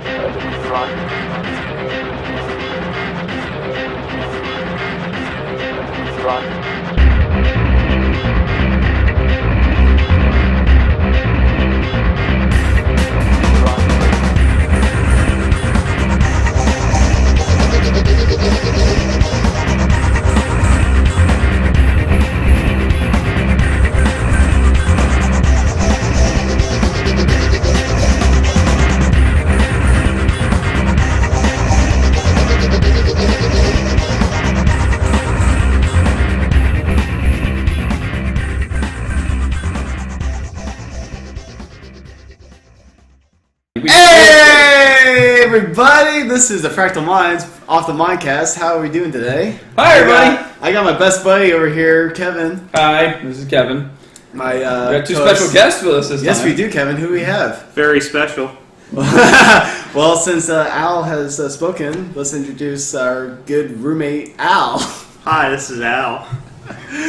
Hey everybody, this is the Fractal Minds off the Mindcast. How are we doing today? Hi everybody. I got my best buddy over here, Kevin. Hi, this is Kevin. My we got two special guests with us this time. Yes, we do, Kevin. Who do we have? Very special. Well, since Al has spoken, let's introduce our good roommate, Al. Hi, this is Al.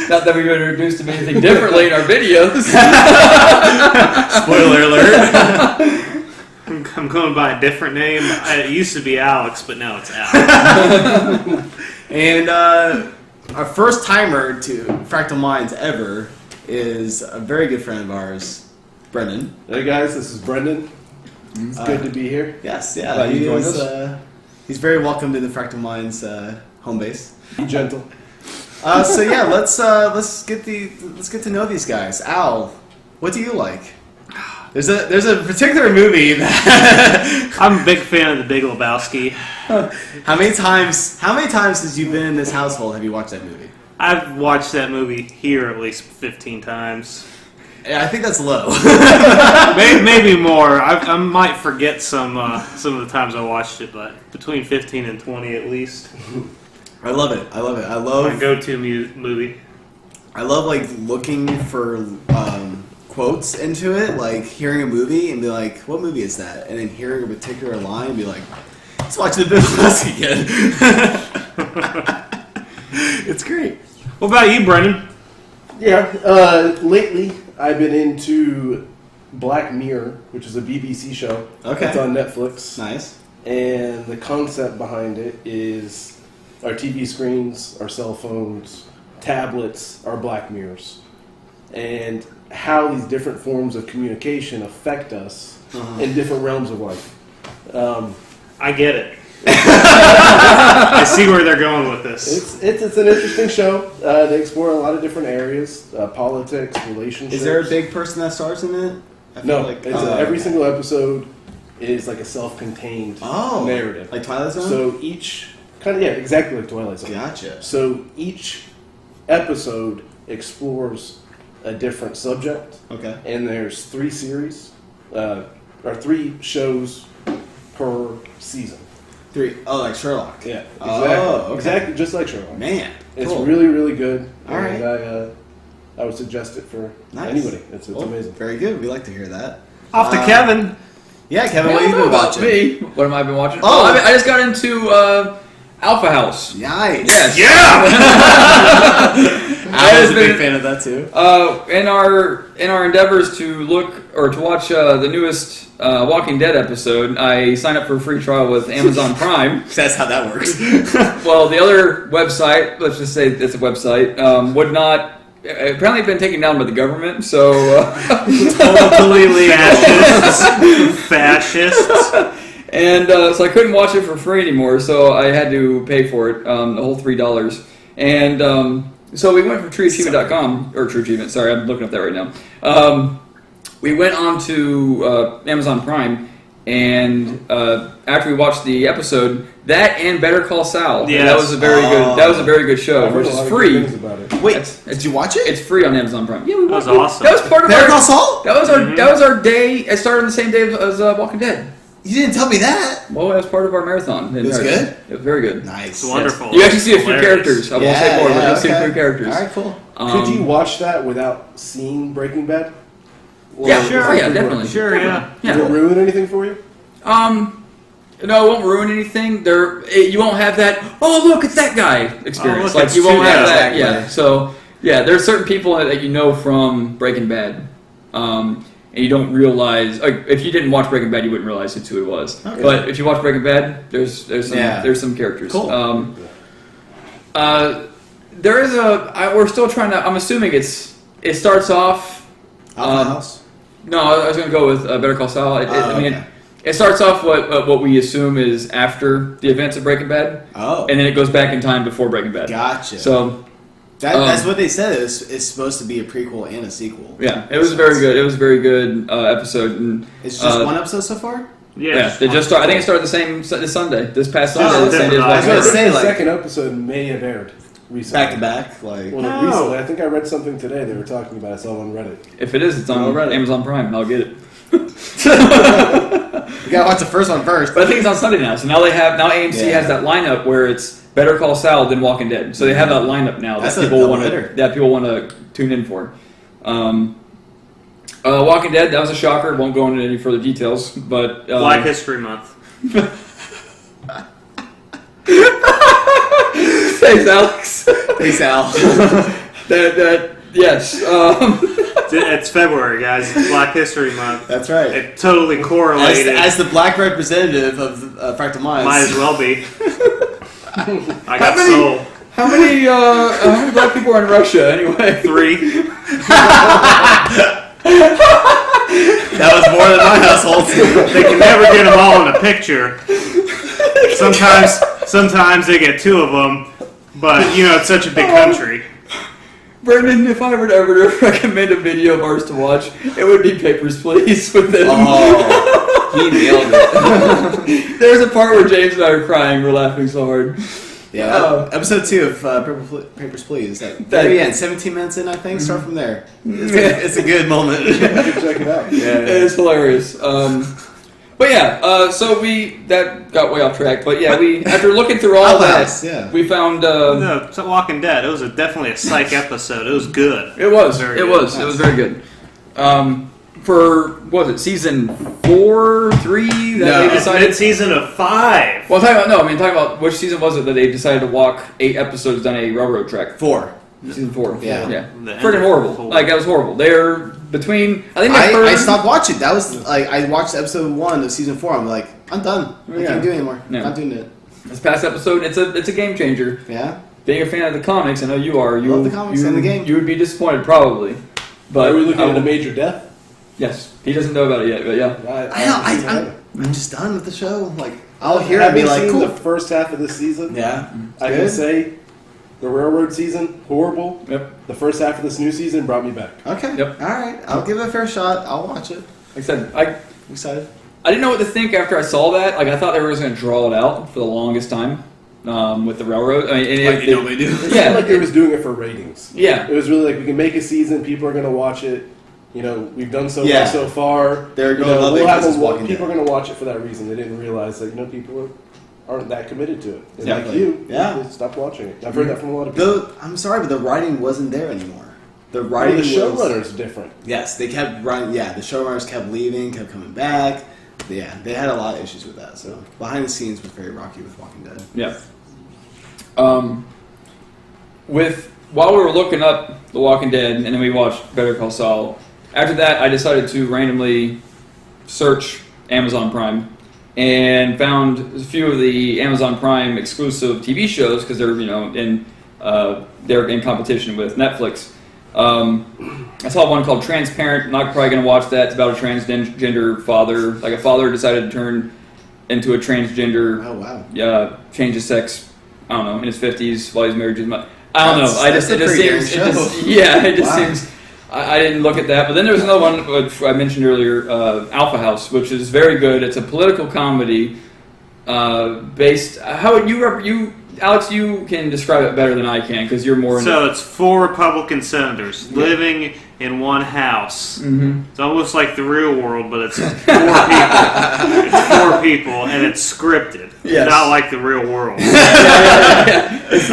Not that we've introduced him anything differently in our videos. Spoiler alert. I'm going by a different name. It used to be Alex, but now it's Al. And our first timer to Fractal Minds ever is a very good friend of ours, Brendon. Hey guys, this is Brendon. It's good to be here. Yes, yeah. Glad you joined us. He's very welcome to the Fractal Minds home base. Be gentle. So yeah, let's get to know these guys. Al, what do you like? There's a particular movie that I'm a big fan of The Big Lebowski. How many times since you've been in this household have you watched that movie? I've watched that movie here at least 15 times. Yeah, I think that's low. Maybe more. I might forget some of the times I watched it, but between 15 and 20 at least. I love it. I love My go-to movie. I love like looking for quotes into it, like hearing a movie and be like, "What movie is that?" And then hearing a particular line and be like, "Let's watch The Big Lebowski again." It's great. What about you, Brendon? Yeah, lately I've been into Black Mirror, which is a BBC show. Okay. It's on Netflix. Nice. And the concept behind it is our TV screens, our cell phones, tablets are black mirrors. And how these different forms of communication affect us in different realms of life. I get it. I see where they're going with this. It's an interesting show. They explore a lot of different areas, politics, relationships. Is there a big person that stars in it? I feel No, like, every single episode is like a self-contained narrative. Like Twilight Zone? So each exactly like Twilight Zone. Gotcha. So each episode explores a different subject. Okay. And there's 3 series, or 3 shows per season. 3. Oh, like Sherlock. Yeah. Exactly. Oh, okay. Exactly, just like Sherlock. Man. It's cool. really, really good. All right. And I would suggest it for Nice. anybody. It's amazing. Very good. We like to hear that. Off to Kevin. Yeah, Kevin, what have you been watching? Me? What have I been watching? Oh. I just got into Alpha House. Nice. Yes. Yeah! I was a big fan of that too. In our endeavors to watch the newest Walking Dead episode, I signed up for a free trial with Amazon Prime. That's how that works. Well, the other website, let's just say it's a website, would not. Apparently, been taken down by the government. So Completely Fascists. And so I couldn't watch it for free anymore. So I had to pay for it, the whole $3. And so we went for TrueAchievement.com, or True Achievement, sorry, I'm looking up that right now. We went on to Amazon Prime, and after we watched the episode, that and Better Call Saul, Yes. that was a very good show, I've heard which a lot is of good free. things about it. Wait, did you watch it? It's free on Amazon Prime. Yeah, we That was watched it. awesome. That was part of Better our Call Saul? That was our day. It started on the same day as Walking Dead. You didn't tell me that. Well, that was part of our marathon. It was good? It was very good. Nice. It's wonderful. Yes. You actually see a few Hilarious. characters. I won't say more, but you'll see a few characters. All right, cool. Could you watch that without seeing Breaking Bad? Yeah, Sure. Oh, yeah, definitely. Sure, yeah. Did it ruin anything for you? No, it won't ruin anything. You won't have that. Oh, look, it's that guy experience. look, it's you won't two have guys. that. Yeah. So yeah, there's certain people that you know from Breaking Bad, and you don't realize. Like, if you didn't watch Breaking Bad, you wouldn't realize it's who it was. Okay. But if you watch Breaking Bad, there's some characters. Cool. There is we're still trying to. I'm assuming it starts off. Alpha House. No, I was going to go with Better Call Saul. It starts off what we assume is after the events of Breaking Bad. Oh. And then it goes back in time before Breaking Bad. Gotcha. So that's what they said. It's supposed to be a prequel and a sequel. yeah, it was very good. It was a very good episode. And It's just one episode so far? yeah, they just start. I think it started this Sunday. This past Sunday. Oh, the same day as I I was Walking gonna Dead. say, the like, second episode may have aired recently. back to back. Like, Well, No. recently, I think I read something today they were talking about. I saw on Reddit. If it is, it's on Already. Amazon Prime, and I'll get it. you gotta watch the first one first. But I think it's on Sunday now. So now AMC has that lineup where it's Better Call Saul then Walking Dead. So they have that lineup now That's that a people double want hitter. to tune in for. Walking Dead, that was a shocker. Won't go into any further details, but Black History Month. Thanks, Alex. Thanks, Al. Yes. It's February, guys. It's Black History Month. That's right. It totally correlated. As the black representative of Fractal Minds. Might as well be. I got soul. How many black people are in Russia anyway? 3. That was more than my household. They can never get them all in a picture. Sometimes they get 2 of them, but it's such a big country. Brendon, if I were to ever recommend a video of ours to watch, it would be Papers, Please with them. Oh, he nailed it. There's a part where James and I are crying. We're laughing so hard. Yeah, episode 2 of Papers, Please. At the very end, 17 minutes in, I think. Start from there. It's a good moment. You should check it out. It is hilarious. But yeah, so that got way off track. But yeah, after looking through all Outhouse, that, yeah. we found No, it's Walking Dead. It was definitely a psych episode. It was good. it was Very it good. was it was very good. For what was it, season 4, 3 that No. they It's decided? mid-season of 5. Well, talking about which season was it that they decided to walk 8 episodes down a railroad track? 4. Season 4. Yeah. yeah. The end Freaking of horrible. 4. Like that was horrible. They're between. I think I stopped watching. That was like I watched episode 1 of season 4. I'm like, I'm done. I Yeah. can't do it anymore. Yeah. Not doing it. This past episode, it's a game changer. Yeah. Being a fan of the comics, I know you are. You Love the comics and the game. You would be disappointed probably. But Are we looking I at a will- major death? Yes, he doesn't know about it yet, but yeah. I'm just done with the show. Like, I'll hear it and Having be like, seen cool. the first half of this season, Yeah. I Good. can say the railroad season, horrible. Yep. The first half of this new season brought me back. Okay. Yep. All right. I'll give it a fair shot. I'll watch it. Like I said, I I'm excited. didn't know what to think after I saw that. Like I thought they were just going to draw it out for the longest time with the railroad. I mean, Like you normally do. It Yeah. seemed like they was doing it for ratings. Yeah. It was really like we can make a season, people are going to watch it. We've done so Yeah. well so far. They're gonna love it we'll have 'cause it's a wa- Walking people Dead. are going to watch it for that reason. They didn't realize that people aren't that committed to it. And like Exactly. you, Yeah. they stopped watching it. I've heard that from a lot of people. I'm sorry, but the writing wasn't there anymore. The Well, writing the was showrunner's different. Yes, they kept writing. Yeah, the showrunners kept leaving, kept coming back. Yeah, they had a lot of issues with that. So behind the scenes was very rocky with Walking Dead. Yeah. While we were looking up The Walking Dead, and then we watched Better Call Saul. After that, I decided to randomly search Amazon Prime and found a few of the Amazon Prime exclusive TV shows because they're they're in competition with Netflix. I saw one called Transparent. I'm not probably going to watch that. It's about a transgender father. Like a father decided to turn into a transgender. Oh wow! Change his sex. I don't know, in his 50s while he's married to his mother. I don't know. That's a pretty daring show. It just Wow. seems. I didn't look at that, but then there was another one which I mentioned earlier, Alpha House, which is very good. It's a political comedy based. How would you, Alex? You can describe it better than I can because you're more. So it's 4 Republican senators living in one house. Mm-hmm. It's almost like the real world, but it's 4 people. It's 4 people, and it's scripted. Yes. Not like the real world. All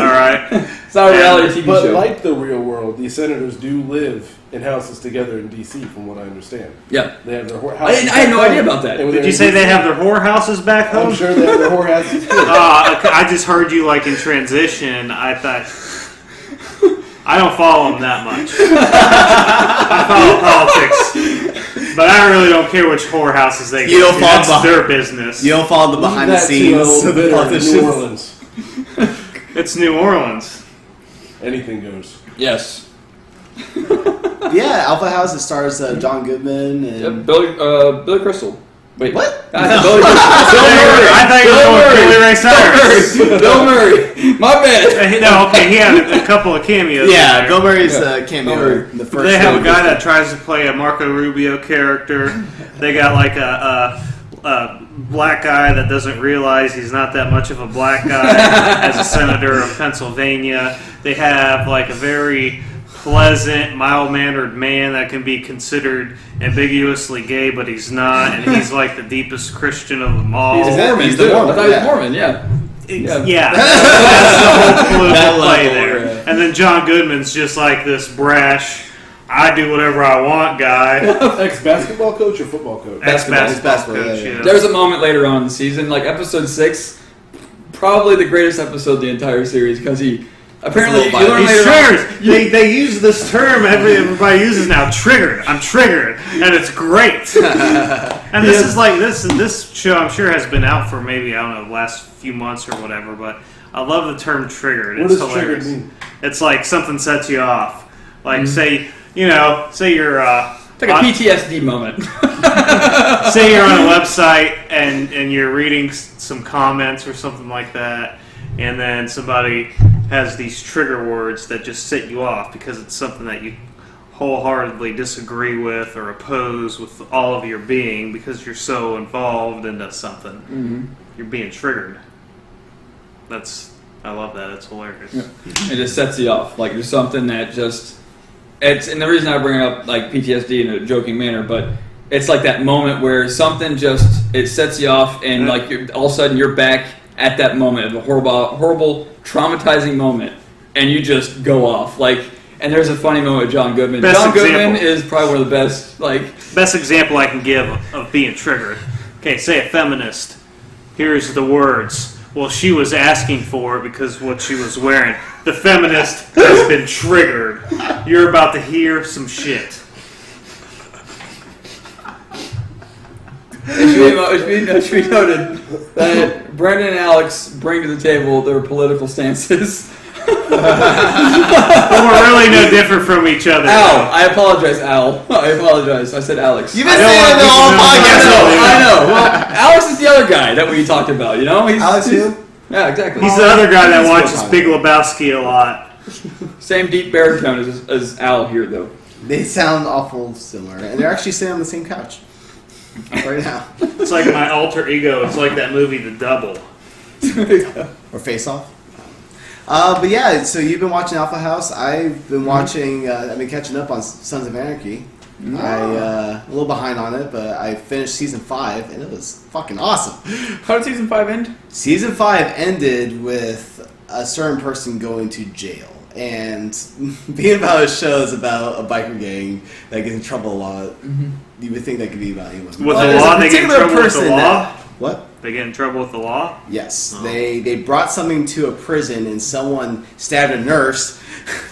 right. It's not a reality TV But show. like the real world, these senators do live in houses together in D.C., from what I understand. Yeah. They have their I had no idea about that. Did you say they have their whorehouses back home? I'm sure they have their whorehouses too. I just heard you in transition. I thought I don't follow them that much. I follow politics, But I really don't care which whorehouses they You go don't to. follow That's behind- their business. You don't follow the behind the Leave that to scenes a of the bitter politicians. New Orleans. It's New Orleans. Anything goes. Yes. Yeah, Alpha House. It stars John Goodman and Yep. Billy Crystal. Wait. what? I said Billy Crystal. I thought you were going Billy Ray Cyrus. Bill Murray. My bad. No, okay, he had a couple of cameos. Yeah, in there. Bill Murray's Yeah. cameo. Bill Murray. In the first. They have a film. guy that tries to play a Marco Rubio character. They got like a black guy that doesn't realize he's not that much of a black guy as a senator of Pennsylvania. They have like a very pleasant, mild-mannered man that can be considered ambiguously gay, but he's not, and he's like the deepest Christian of them all. He's a Mormon. He's the too. Mormon, I thought he was yeah. Mormon. Yeah. Yeah, that's the whole political That play level, there. yeah. And then John Goodman's just like this brash, I do whatever I want guy. Ex-basketball coach or football coach? Ex-basketball Basketball, coach, yeah. There was a moment later on in the season, like episode 6, probably the greatest episode of the entire series, because he apparently you little learn He's later on. triggered. They use this term everybody uses now. Triggered. I'm triggered, and it's great. And this is like this show. I'm sure has been out for maybe I don't know the last few months or whatever. But I love the term triggered. What It's does hilarious. triggered mean? It's like something sets you off. Like say you're It's like a PTSD moment. say you're on a website and you're reading some comments or something like that, and then somebody has these trigger words that just set you off because it's something that you wholeheartedly disagree with or oppose with all of your being because you're so involved into something. Mm-hmm. You're being triggered. I love that. It's hilarious. Yeah. It just sets you off. Like there's something that just and the reason I bring up like PTSD in a joking manner, but it's like that moment where something just it sets you off and like all of a sudden you're back at that moment of a horrible, traumatizing moment, and you just go off. Like, and there's a funny moment with John Goodman. Best John Goodman example. is probably one of the best. Like, Best example I can give of being triggered. Okay, say a feminist. Here's the words. Well, she was asking for it because what she was wearing. The feminist has been triggered. You're about to hear some shit. it should be noted that Brendon and Alex bring to the table their political stances. But we're really no different from each other. Al, I apologize, Al. I apologize. I said Alex. You've been I don't saying want it the whole people to know podcast. I know. Well, Alex is the other guy that we talked about. You know, Alex who? Yeah, exactly. He's the other guy that He's watches full-time. Big Lebowski a lot. Same deep baritone as Al here, though. They sound awful similar, and they're actually sitting on the same couch right now. It's like my alter ego. It's like that movie The Double. Or Face Off. But yeah, so you've been watching Alpha House. I've been watching. I've been catching up on Sons of Anarchy. A little behind on it, but I finished season 5, and it was fucking awesome. How did season 5 end? Season 5 ended with a certain person going to jail. And being about a show is about a biker gang that gets in trouble a lot. You would think that could be about anyone. With But the there's a law, they get in particular trouble with the person law? that- What? They get in trouble with the law? Yes, Oh. they brought something to a prison and someone stabbed a nurse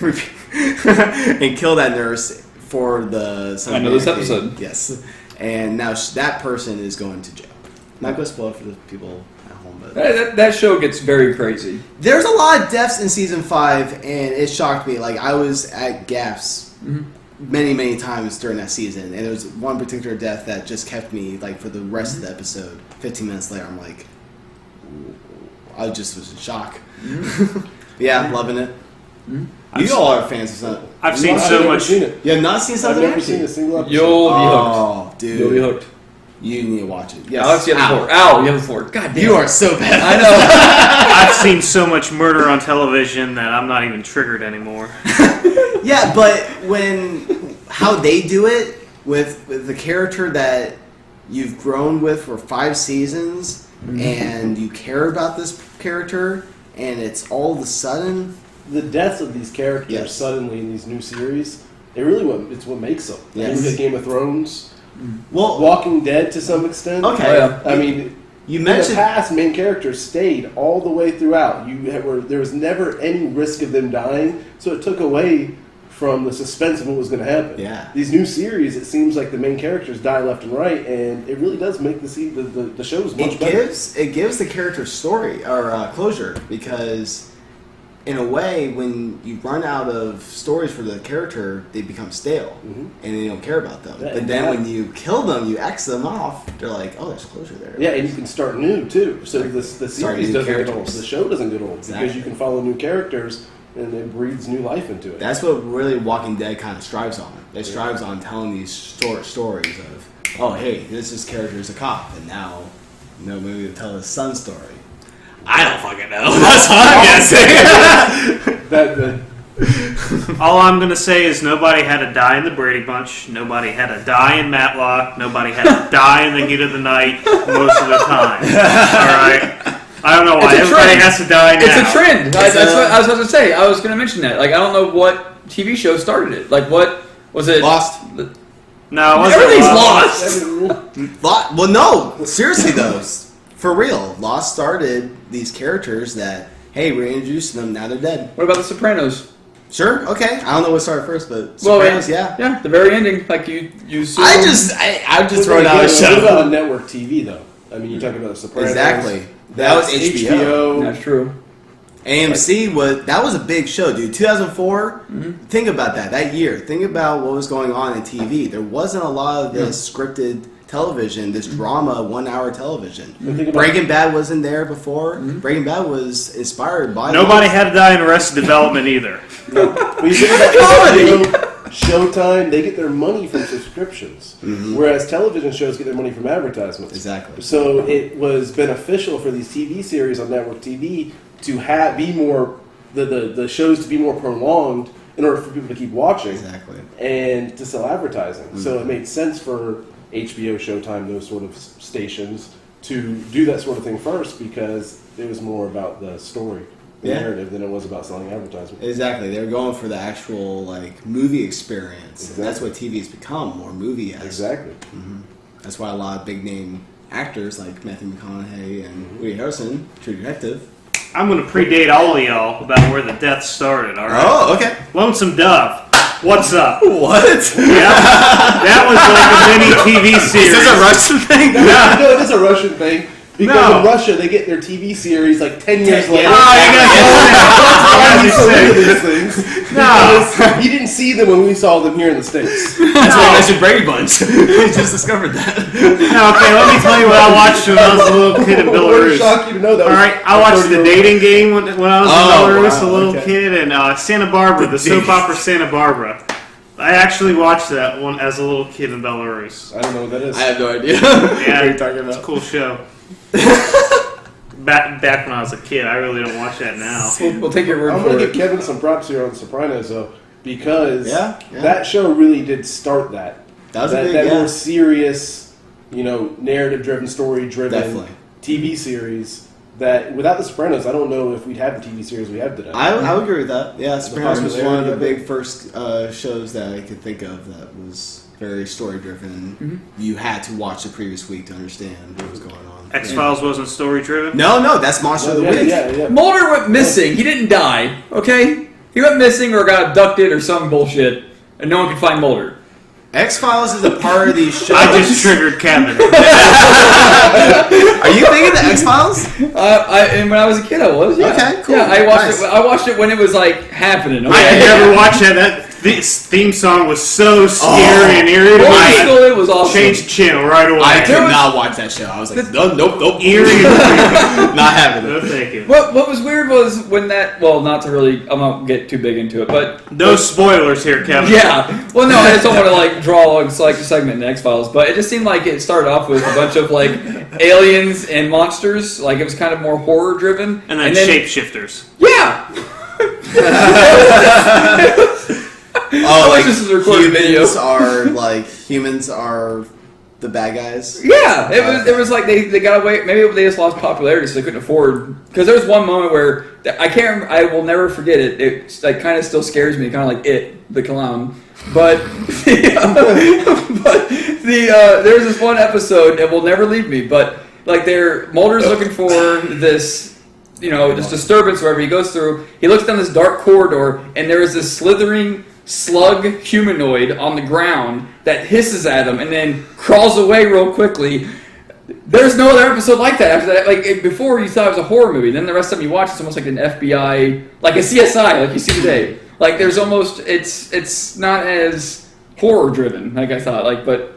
and killed that nurse for the. I know this episode. Yes, and now that person is going to jail. Not going to spoil it for the people at home, but That show gets very crazy. there's a lot of deaths in season 5, and it shocked me. Like I was at gaps many times during that season, and there was one particular death that just kept me like for the rest of the episode. 15 minutes later, I'm like, I just was in shock. Yeah, I'm loving it. You all are fans of something. I've seen I've so never much. seen it. You have not seen I've something? never seen a single episode. You'll be hooked. Oh, dude. You'll be hooked. You need to watch it. Yes. Alex, you have the floor. Al, you have the floor. God damn. You are so bad. I know. I've seen so much murder on television that I'm not even triggered anymore. Yeah, but how they do it with the character that you've grown with for 5 seasons, and you care about this character, and it's all of a sudden. The deaths of these characters Yes. suddenly in these new series, it's what makes them. Yes. Look at Game of Thrones, Well, Walking Dead to some extent. okay. Oh, yeah. I mean, You in the mentioned. past, main characters stayed all the way throughout. There was never any risk of them dying, so it took away from the suspense of what was going to happen. Yeah. These new series, it seems like the main characters die left and right, and it really does make the shows much better. It gives the character story or closure, because in a way, when you run out of stories for the character, they become stale, and you don't care about them. Yeah, but then when you kill them, you X them off. They're like, oh, there's closure there. Yeah, and you can start new too. So the series doesn't get old. characters. The show doesn't get old Exactly. because you can follow new characters, and it breathes new life into it. That's what really Walking Dead kind of strives on. It strives on telling these stories of, oh, hey, this character is a cop, and now, maybe we'll tell his son's story. I don't fucking know. That's what I'm guessing. All I'm going to say is nobody had to die in the Brady Bunch. Nobody had to die in Matlock. Nobody had to die in the heat of the night most of the time. All right? I don't know why everybody has to die now. It's a trend. That's what I was about to say. I was going to mention that. Like, I don't know what TV show started it. Like, what was it? Lost. No, it wasn't Everything's lost. Well, no. Seriously, though. For real. Lost started these characters that, hey, we're introducing them, now they're dead. What about The Sopranos? Sure, okay. I don't know what started first, but Well, Sopranos, yeah. Yeah, the very ending. Like, you I just throw it out a What show. about on network TV though? I mean, you're talking about The Sopranos. Exactly. That was HBO. That's true. AMC was a big show, dude. 2004. Think about that year. Think about what was going on in TV. There wasn't a lot of this scripted television, this drama, 1 hour television. Breaking Bad wasn't there before. Breaking Bad was inspired by. Nobody had to die in Arrested Development either. But you think about Showtime, they get their money from subscriptions, whereas television shows get their money from advertisements. Exactly. So it was beneficial for these TV series on network TV to be more the shows to be more prolonged in order for people to keep watching. Exactly. And to sell advertising. So it made sense for HBO, Showtime, those sort of stations to do that sort of thing first because it was more about the story, the narrative, than it was about selling advertising. Exactly. They were going for the actual movie experience. Exactly. And that's what TV has become, more movie-esque. Exactly. That's why a lot of big name actors like Matthew McConaughey and Woody Harrelson, True Detective. I'm going to predate all of y'all about where the death started, all right? Oh, okay. Lonesome Dove. What's up? What? Yeah. That was like a mini TV series. Is this a Russian thing? No, it is a Russian thing. Because No. in Russia, they get their TV series 10 years later. Oh, you Why are we guys so into these things? No. Because you didn't see them when we saw them here in the States. That's why I mentioned Brady Bunch. We just discovered that. No, okay, let me tell you what I watched when I was a little kid in What would Belarus. shock you to know that? All right, I watched The Dating Game when I was in Belarus, wow, a little okay. kid, and Santa Barbara, the soap opera Santa Barbara. I actually watched that one as a little kid in Belarus. I don't know what that is. I have no idea. Yeah, what are you talking it's a about? cool show. Back when I was a kid, I really don't watch that now. We'll take your word I'm for going to it. give Kevin some props here on The Sopranos, though, because Yeah. that show really did start that. That was a big, that yeah. more serious, narrative-driven, story-driven Definitely. TV series. That without The Sopranos, I don't know if we'd have the TV series we have today. I would agree with that. Yeah, Sopranos was one of the popularity big first shows that I could think of that was very story driven. You had to watch the previous week to understand what was going on. X-Files wasn't story-driven? No, that's Monster of the Week. Yeah. Mulder went missing. He didn't die, okay? He went missing or got abducted or some bullshit, and no one could find Mulder. X-Files is a part of these shows. I just triggered Kevin. Are you thinking the X-Files? And when I was a kid, I was. Yeah. Okay, cool. Yeah, I watched Nice. it. I watched it when it was happening. I Okay? could never watch that. That theme song was so scary and eerie to me. Well, it was awesome. Changed the channel right away. I could not watch that show. I was like, nope. Eerie and creepy. Not having No, it. thank you. What was weird was when that. Well, not to really. I won't get too big into it, but No spoilers here, Kevin. yeah. Well, no, I just don't want to draw a segment in X Files, but it just seemed like it started off with a bunch of aliens and monsters. It was kind of more horror driven, And then shapeshifters. Yeah. Oh, wish this was a recorded humans are the bad guys. Yeah, it was like they got away. Maybe they just lost popularity, so they couldn't afford. Because there was one moment where I can't remember. I will never forget it. It kind of still scares me, kind of like It, the clown. But there's this one episode that will never leave me. But Mulder's looking for this, this disturbance wherever he goes through. He looks down this dark corridor, and there is this slithering slug humanoid on the ground that hisses at him and then crawls away real quickly. There's no other episode like that after that. Like before, you thought it was a horror movie. Then the rest of them you watch, it's almost like an FBI, like a CSI, like you see today. Like there's almost it's not as horror driven like I thought. Like like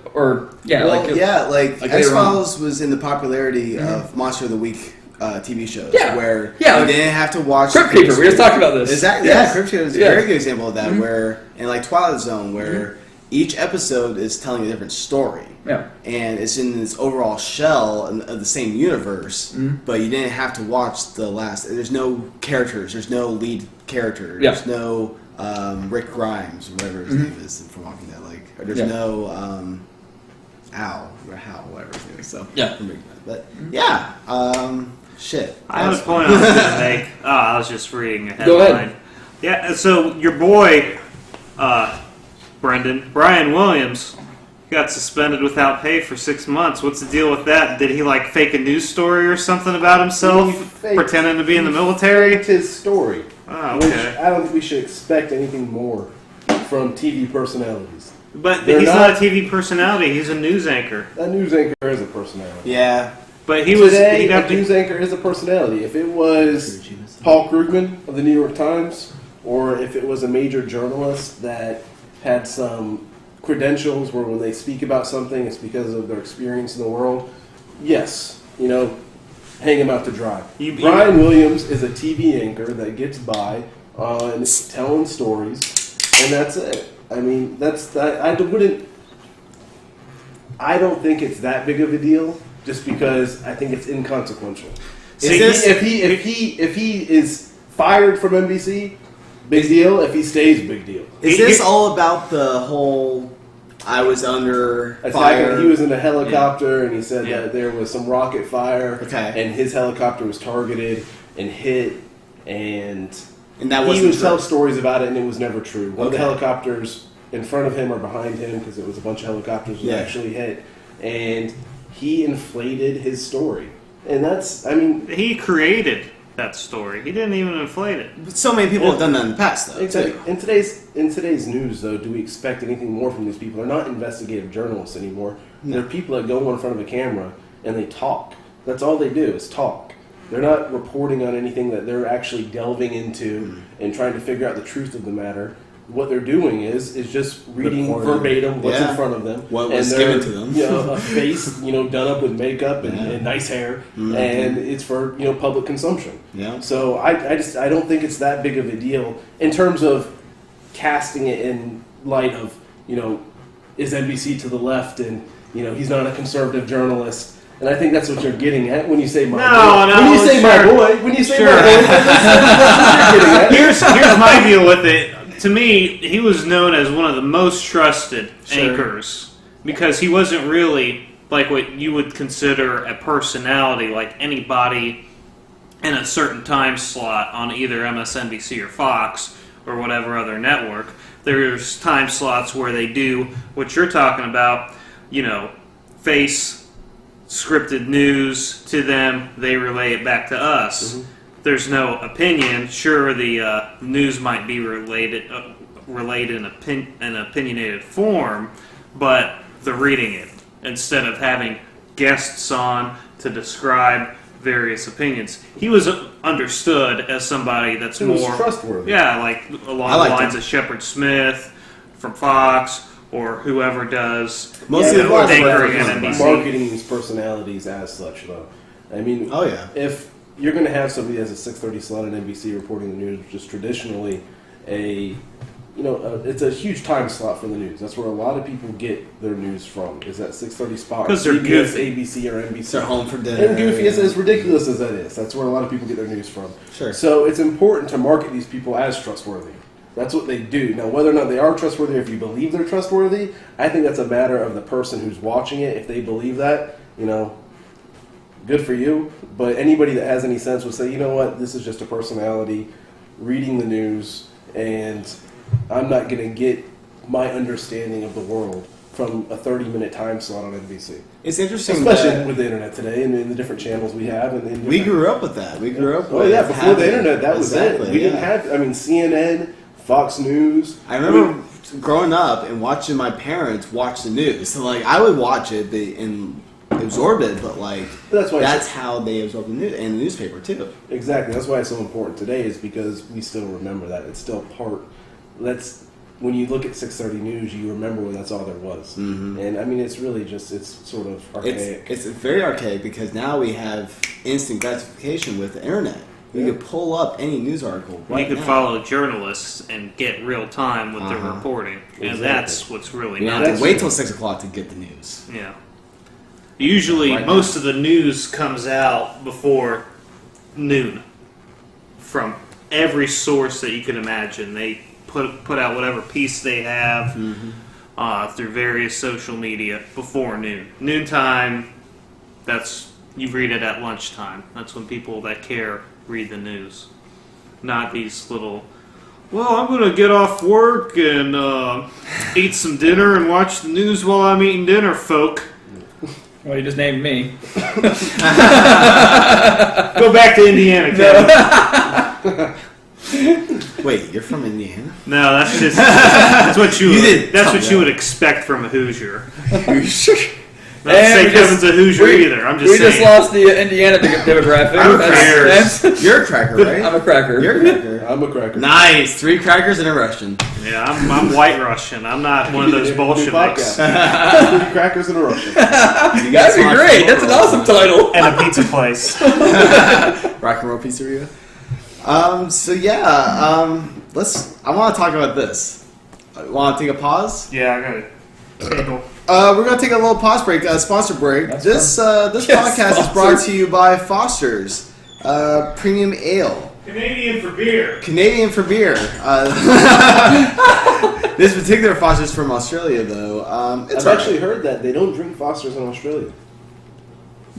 X-Files was in the popularity of Monster of the Week TV shows. Yeah. Where Yeah, you like didn't have to watch Crypt Keeper. We just talked about this. Exactly. Yes. Yeah, Crypt Keeper is a very good example of that. Where and like Twilight Zone, where each episode is telling a different story. Yeah. And it's in this overall shell of the same universe, but you didn't have to watch the last. There's no characters. There's no lead character. Yeah. There's no Rick Grimes or whatever his name is from Walking Dead. Or there's no Al or Hal, whatever his name is. So but shit. I have a point I was going to make. Oh, I was just reading a headline. Go ahead. Yeah, so your boy, Brendon, Brian Williams, got suspended without pay for 6 months. What's the deal with that? Did he fake a news story or something about himself, pretending to be in the military? It's his story. Oh, Which okay. I don't think we should expect anything more from TV personalities. But he's not a TV personality. He's a news anchor. A news anchor is a personality. Yeah. But he Today, was. a news anchor is a personality. If it was Paul Krugman of the New York Times, or if it was a major journalist that had some credentials where when they speak about something, it's because of their experience in the world, yes, hang him out to dry. Brian Williams is a TV anchor that gets by on telling stories, and that's it. I mean, that's that. I don't think it's that big of a deal, just because I think it's inconsequential. If he is fired from NBC, big deal. If he stays, big deal. Is this all about the whole? I was under fire. He was in a helicopter, and he said that there was some rocket fire, and his helicopter was targeted and hit, and that wasn't he would true. tell stories about it, and it was never true. One of the helicopters in front of him or behind him, because it was a bunch of helicopters, was actually hit, and he inflated his story, and he created that story. He didn't even inflate it. But so many people have done that in the past, though. Exactly. In today's news, though, do we expect anything more from these people? They're not investigative journalists anymore. They're people that go in front of a camera and they talk. That's all they do is talk. They're not reporting on anything that they're actually delving into and trying to figure out the truth of the matter. What they're doing is just reading verbatim what's in front of them. What was given to them. A face, done up with makeup and nice hair, and it's for public consumption. Yeah. So I don't think it's that big of a deal in terms of casting it in light of is NBC to the left and he's not a conservative journalist. And I think that's what you're getting at when you say my boy. When you say my boy, that's what you're getting at. Here's my deal with it. To me, he was known as one of the most trusted anchors because he wasn't really like what you would consider a personality, like anybody in a certain time slot on either MSNBC or Fox or whatever other network. There's time slots where they do what you're talking about, face scripted news to them, they relay it back to us. Mm-hmm. There's no opinion. Sure, the news might be relayed in an opinionated form, but they're reading it instead of having guests on to describe various opinions. He was understood as somebody that's more trustworthy. Yeah, like along the lines of Shepard Smith from Fox or whoever does mostly marketing these personalities as such, though. I mean, if you're going to have somebody as a 6:30 slot on NBC reporting the news, which is traditionally it's a huge time slot for the news. That's where a lot of people get their news from. Is that 6:30 spot? Because they're goofy. ABC or NBC. They're home for dinner. And goofy is as ridiculous as that is. That's where a lot of people get their news from. Sure. So it's important to market these people as trustworthy. That's what they do. Now, whether or not they are trustworthy, or if you believe they're trustworthy, I think that's a matter of the person who's watching it. If they believe that, good for you. But anybody that has any sense would say, you know what, this is just a personality reading the news, and I'm not going to get my understanding of the world from a 30-minute time slot on NBC. It's interesting, especially with the internet today and the different channels we have. And we grew up with that. We grew up. Before the internet, that was it. We didn't have. CNN, Fox News. I remember growing up and watching my parents watch the news. So, like, I would watch it and absorb it, but, like, that's how they absorb the news and the newspaper, too. Exactly. That's why it's so important today, is because we still remember that. It's still part... When you look at 6:30 News, you remember when that's all there was. Mm-hmm. And, I mean, it's really just... It's sort of archaic. It's very archaic because now we have instant gratification with the internet. You could pull up any news article right now. You could follow journalists and get real time with their reporting. And that's what's really nice. You have to wait till 6 o'clock to get the news. Yeah. Usually, most of the news comes out before noon from every source that you can imagine. They put out whatever piece they have through various social media before noon. Noontime, you read it at lunchtime. That's when people that care read the news. Not these little, well, I'm going to get off work and eat some dinner and watch the news while I'm eating dinner, folk. Well, you just named me. Go back to Indiana, Kevin. Wait, you're from Indiana? No, that's what you would expect from a Hoosier. Not to say Kevin's a Hoosier either. I'm just saying. We just lost the Indiana demographic. You're a cracker, right? I'm a cracker. You're a cracker. I'm a cracker. Nice. 3 crackers and a Russian. Yeah, I'm white Russian. I'm not one of those Bolsheviks. 3 crackers and a Russian. That'd be great. That's an awesome title. And a pizza place. Rock and Roll Pizzeria. So yeah, I want to talk about this. Want to take a pause? Yeah, I got it. Bagel. We're going to take a little pause break, sponsor break. This podcast is brought to you by Foster's Premium Ale. Canadian for beer. This particular Foster's from Australia, though. I've actually heard that they don't drink Foster's in Australia.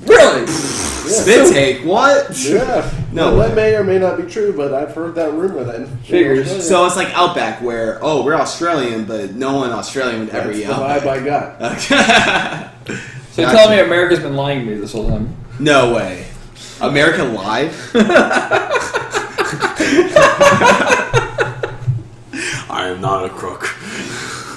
Really? Spit take? What? Yeah. No, that may or may not be true, but I've heard that rumor. Figures. So it's like Outback, where we're Australian, but no one Australian would ever eat Outback. That's the vibe I got. So you're telling me America's been lying to me this whole time? No way. America lied? I am not a crook.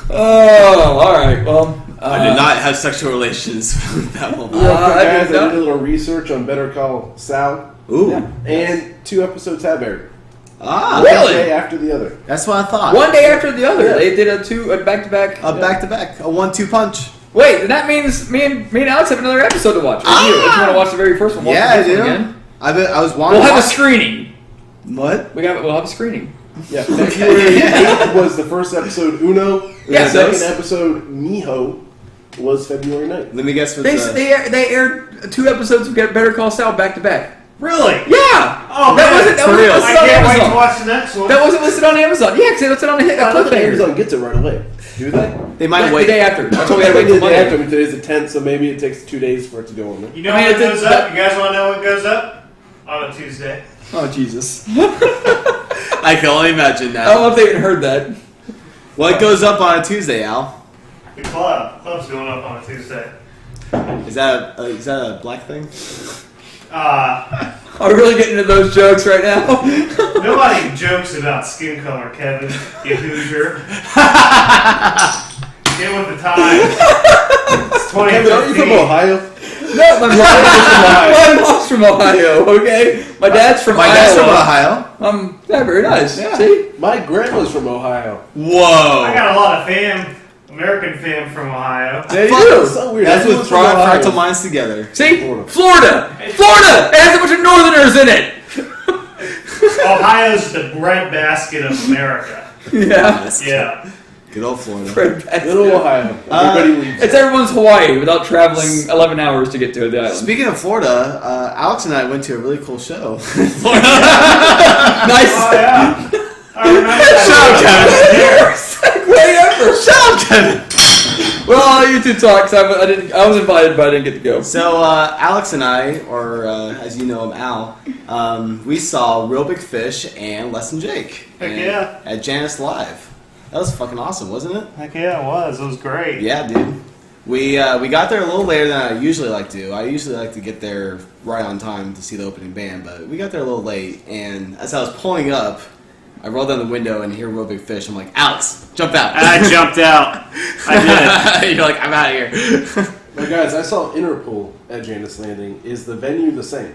Oh, all right. Well, I did not have sexual relations with that woman. I did a little research on Better Call Saul. Ooh. Yeah. And 2 episodes have aired. Ah, really? One day after the other. That's what I thought. One day after the other. Yeah. They did a back-to-back. A back-to-back. A 1-2 punch. Wait, that means me and Alex have another episode to watch. If you want to watch the very first one, Yeah, I do. I was wanting. We'll have a screening. What? We'll have a screening. Yeah, February 8th was the first episode, Uno. Yeah, the second episode, Miho, was February 9th. Let me guess what they aired 2 episodes of Better Call Saul back to back. Really? Yeah. Oh, that man. wasn't For real. listed I on can't wait Amazon. to watch the next one. That wasn't listed on Amazon. Yeah, because they listed on a cliffhanger. Amazon gets it right away. Do they? They might wait. The day after. That's why we gotta wait the till day Monday. after. I mean, today's the 10th, so maybe it takes 2 days for it to go on there. You know when it goes up? You guys want to know when it goes up? On a Tuesday. Oh, Jesus. I can only imagine that. I don't know if they even heard that. What goes up on a Tuesday, Al? The club's going up on a Tuesday. Is that a black thing? Are we really getting into those jokes right now? Nobody jokes about skin color, Kevin. You Hoosier. Get with the times. It's 2015. Kevin, are you from Ohio? No, my mom's from Ohio, okay? My dad's from Iowa. My dad's from Ohio. Yeah, very nice. Yeah. See? My grandma's from Ohio. Whoa. I got a lot of American fam from Ohio. There you Fuck, go. So weird. That's Everyone's what from Ohio. Fractal Minds together. See? Florida. Florida! It has a bunch of Northerners in it! Ohio's the breadbasket of America. Yeah. Yeah. Good old Florida. Little Ohio. Everybody leaves. It's everyone's Hawaii without traveling 11 hours to get to the island. Speaking of Florida, Alex and I went to a really cool show. Nice. Oh, yeah. I remember that. Shut up, Kevin. Way ever. Shut up, Kevin. Well, I'll let you two talk, because I was invited, but I didn't get to go. So, Alex and I, or as you know him, Al, we saw Real Big Fish and Less Than Jake. Heck yeah. At Janice Live. That was fucking awesome, wasn't it? Heck yeah, it was. It was great. Yeah, dude. We got there a little later than I usually like to. I usually like to get there right on time to see the opening band, but we got there a little late, and as I was pulling up, I roll down the window and hear Real Big Fish. I'm like, Alex, jump out. I jumped out. I did. You're like, I'm out of here. Now, guys, I saw Interpol at Janus Landing. Is the venue the same?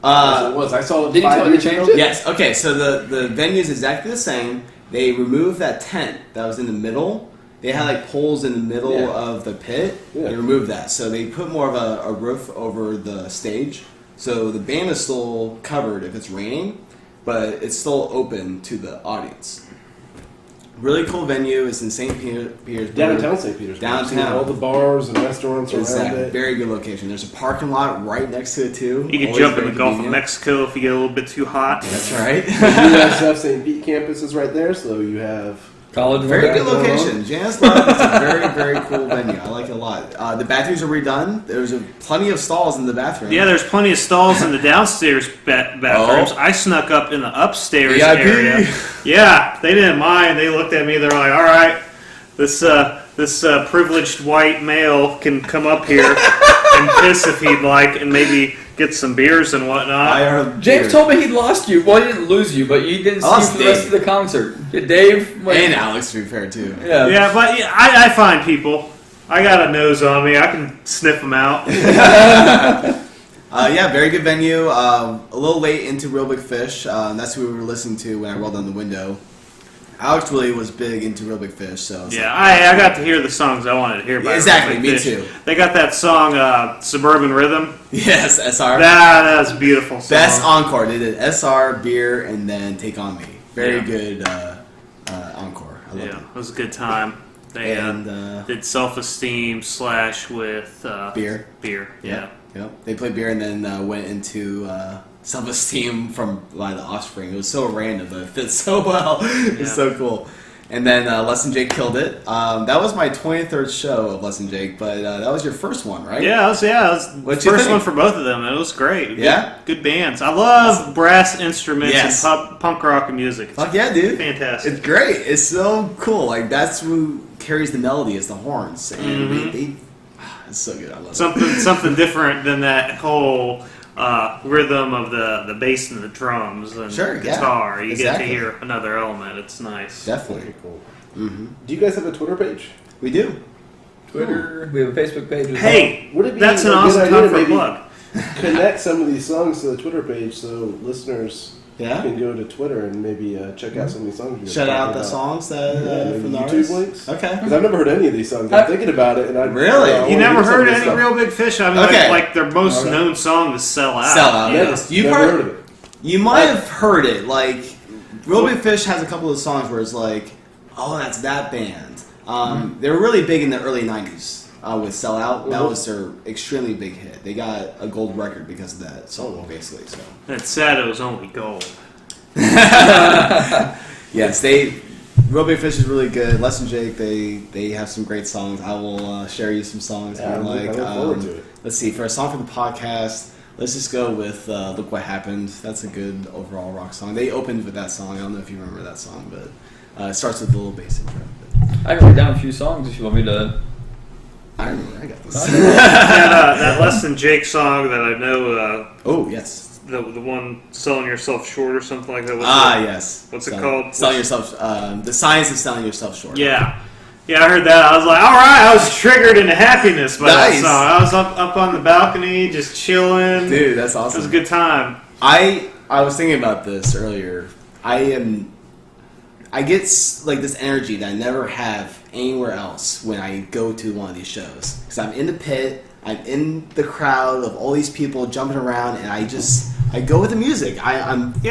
As it was. I saw it Did you 5 tell me years to change ago. it? Yes. Okay. So the venue is exactly the same. They removed that tent that was in the middle. They had like poles in the middle of the pit. Yeah. They removed that, so they put more of a roof over the stage. So the band is still covered if it's raining, but it's still open to the audience. Really cool venue. It's in St. Petersburg. Downtown St. Petersburg. Downtown. All the bars and restaurants around Exactly. it. Very good location. There's a parking lot right next to it too. You can Always jump in very the Gulf of convenient. Mexico if you get a little bit too hot. That's right. The USF St. Pete campus is right there, so you have... College. Very good football. location. Janus Love is a very, very cool venue. I like it a lot. The bathrooms are redone. There's plenty of stalls in the bathroom. Yeah, there's plenty of stalls in the downstairs bathrooms. Oh. I snuck up in the upstairs VIP. area. Yeah, they didn't mind. They looked at me. They're like, "All right, this privileged white male can come up here and piss if he'd like, and maybe get some beers and whatnot." I heard James told me he lost you. Well, he didn't lose you, but you didn't see lost him for the rest of the concert. Yeah, Dave. Like, and Alex, to be fair, too. Yeah. Yeah, but yeah, I find people. I got a nose on me. I can sniff them out. Yeah, very good venue. A little late into Real Big Fish. That's who we were listening to when I rolled down the window. Alex really was big into Real Big Fish, so it's Yeah, I got to hear the songs I wanted to hear. By Exactly, Real me Big Fish. too. They got that song, Suburban Rhythm. yes, SR. That was a beautiful song. Best encore. They did SR, Beer, and then Take On Me. Very Yeah. good encore. I love Yeah, it. it was a good time. They And did Self-Esteem / with Beer. Beer, yeah. Yep. They played Beer and then went into Self-Esteem from by the Offspring. It was so random, but it fits so well. It's Yeah. so cool. And then Less Than Jake killed it. That was my 23rd show of Less Than Jake, but that was your first one, right? Yeah, it was What'd the you first think? one for both of them. It was great. Yeah? Good bands. I love brass instruments Yes. and punk rock music. It's Fuck yeah, dude. fantastic. It's great. It's so cool. Like, that's who carries the melody is the horns. And they it's so good. I love it. Something different than that whole rhythm of the bass and the drums and Sure, the yeah. guitar. You Exactly. get to hear another element. It's nice. Definitely. Okay, cool. Mm-hmm. Do you guys have a Twitter page? We do. Twitter. We have a Facebook page. As Hey, Would it be that's an a good awesome idea time to for a maybe plug. connect some of these songs to the Twitter page so listeners Yeah. can go to Twitter and maybe check out some of these songs? you guys Shout are out talking the about. songs that maybe from the YouTube artists. links. Okay. Because I've never heard any of these songs. I'm thinking about it, and I Really? I You wanna never hear some heard of this any stuff. Real Big Fish? I mean, Okay. like their most Okay. known song is "Sell Out." Sell Out. Yeah. Never, You never probably- heard of it. You might have heard it. Like, Real Big Fish has a couple of songs where it's like, oh, that's that band. They were really big in the early 90s with Sell Out. That was their extremely big hit. They got a gold record because of that song, basically. So It's sad it was only gold. yes, Real Big Fish is really good. Less Than Jake, they have some great songs. I will share you some songs Yeah, if you I like. look forward to it. Let's see, for a song for the podcast, let's just go with Look What Happened. That's a good overall rock song. They opened with that song. I don't know if you remember that song, but it starts with a little bass intro. I can write down a few songs if you want me to. I remember, I got this. That Less Than Jake song that I know, Oh, yes. the one "Selling Yourself Short" or something like that. Yes. What's it called? Selling yourself. The science of selling yourself short. Yeah, I heard that. I was like, all right. I was triggered into happiness by Nice. that song. I was up on the balcony, just chilling. Dude, that's It was awesome. a good time. I was thinking about this earlier. I get like this energy that I never have anywhere else when I go to one of these shows because I'm in the pit, I'm in the crowd of all these people jumping around, and I go with the music. I'm totally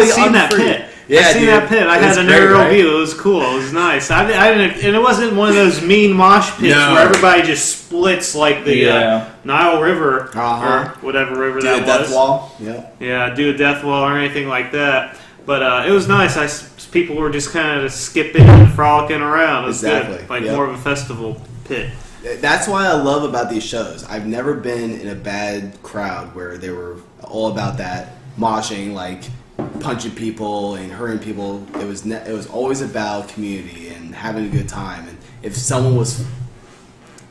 I've seen that unfree. pit. Yeah, I've seen dude. that pit. I It's had an great, aerial right? view. It was cool. It was nice. I didn't, and it wasn't one of those mean mosh pits No. where everybody just splits like the Yeah. Nile River Uh-huh. or whatever river Do that the death was. wall. Yeah. Yeah, do a death wall or anything like that. But it was nice. People were just kind of skipping and frolicking around. It was Exactly, good. Like yep. more of a festival pit. That's why I love about these shows. I've never been in a bad crowd where they were all about that moshing, like punching people and hurting people. It was always about community and having a good time. And if someone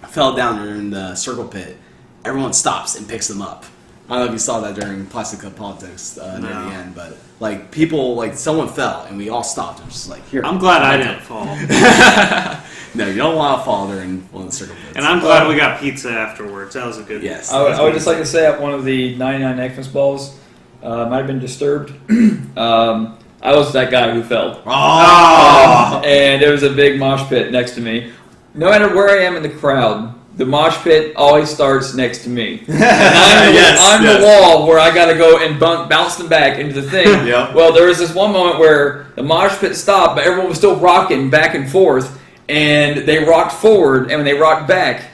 fell down in the circle pit, everyone stops and picks them up. I don't know if you saw that during Plastic Cup Politics near the No. end, but like people, like someone fell and we all stopped. It was just like, here. I'm glad I didn't fall. No, you don't want to fall during one of the circle pits. And I'm glad we got pizza afterwards. That was a good Yes. I would just like to say at one of the 99 Xmas balls, might have been Disturbed. I was that guy who fell. Oh! And there was a big mosh pit next to me. No matter where I am in the crowd, the mosh pit always starts next to me. And I'm the wall where I got to go and bounce them back into the thing. Yep. Well, there was this one moment where the mosh pit stopped, but everyone was still rocking back and forth. And they rocked forward, and when they rocked back,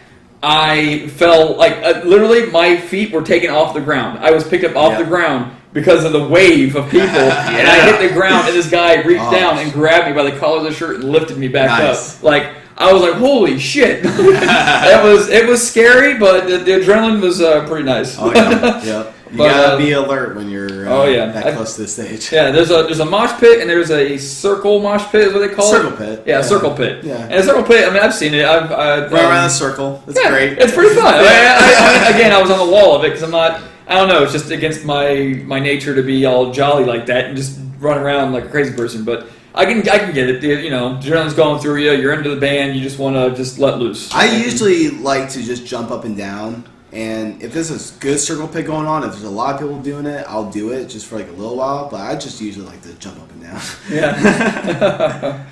I fell, like, literally my feet were taken off the ground. I was picked up off the ground because of the wave of people, and I hit the ground, and this guy reached down and grabbed me by the collar of the shirt and lifted me back up. Like, I was like, holy shit. It was scary, but the adrenaline was pretty nice. Oh, yeah. Yep. You gotta be alert when you're that close to the stage. Yeah, there's a mosh pit and there's a circle mosh pit is what they call Circle it. pit. Yeah, circle pit. Yeah. And a circle pit, I mean, I've seen it. I've Run around the circle. It's great. It's pretty fun. Again, I was on the wall of it because I don't know, it's just against my nature to be all jolly like that and just run around like a crazy person. But I can get it. You know, adrenaline's going through you. You're into the band. You just want to just let loose. I usually like to just jump up and down. And if there's a good circle pit going on, if there's a lot of people doing it, I'll do it just for like a little while. But I just usually like to jump up and down. Yeah.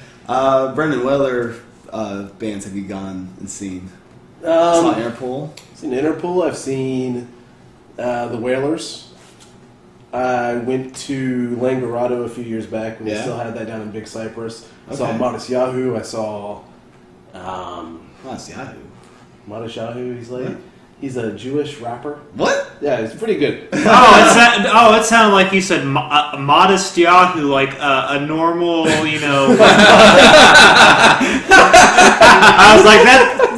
Brendon, what other bands have you gone and seen? Saw Interpol. I've seen Interpol. I've seen the Wailers. I went to Langarado a few years back when they still had that down in Big Cypress. I saw Modest Yahoo. I saw Modest Yahoo. Modest Yahoo. He's a Jewish rapper. What? Yeah, it's pretty good. It sounded like you said Modest Yahoo, like a normal, you know. I was like,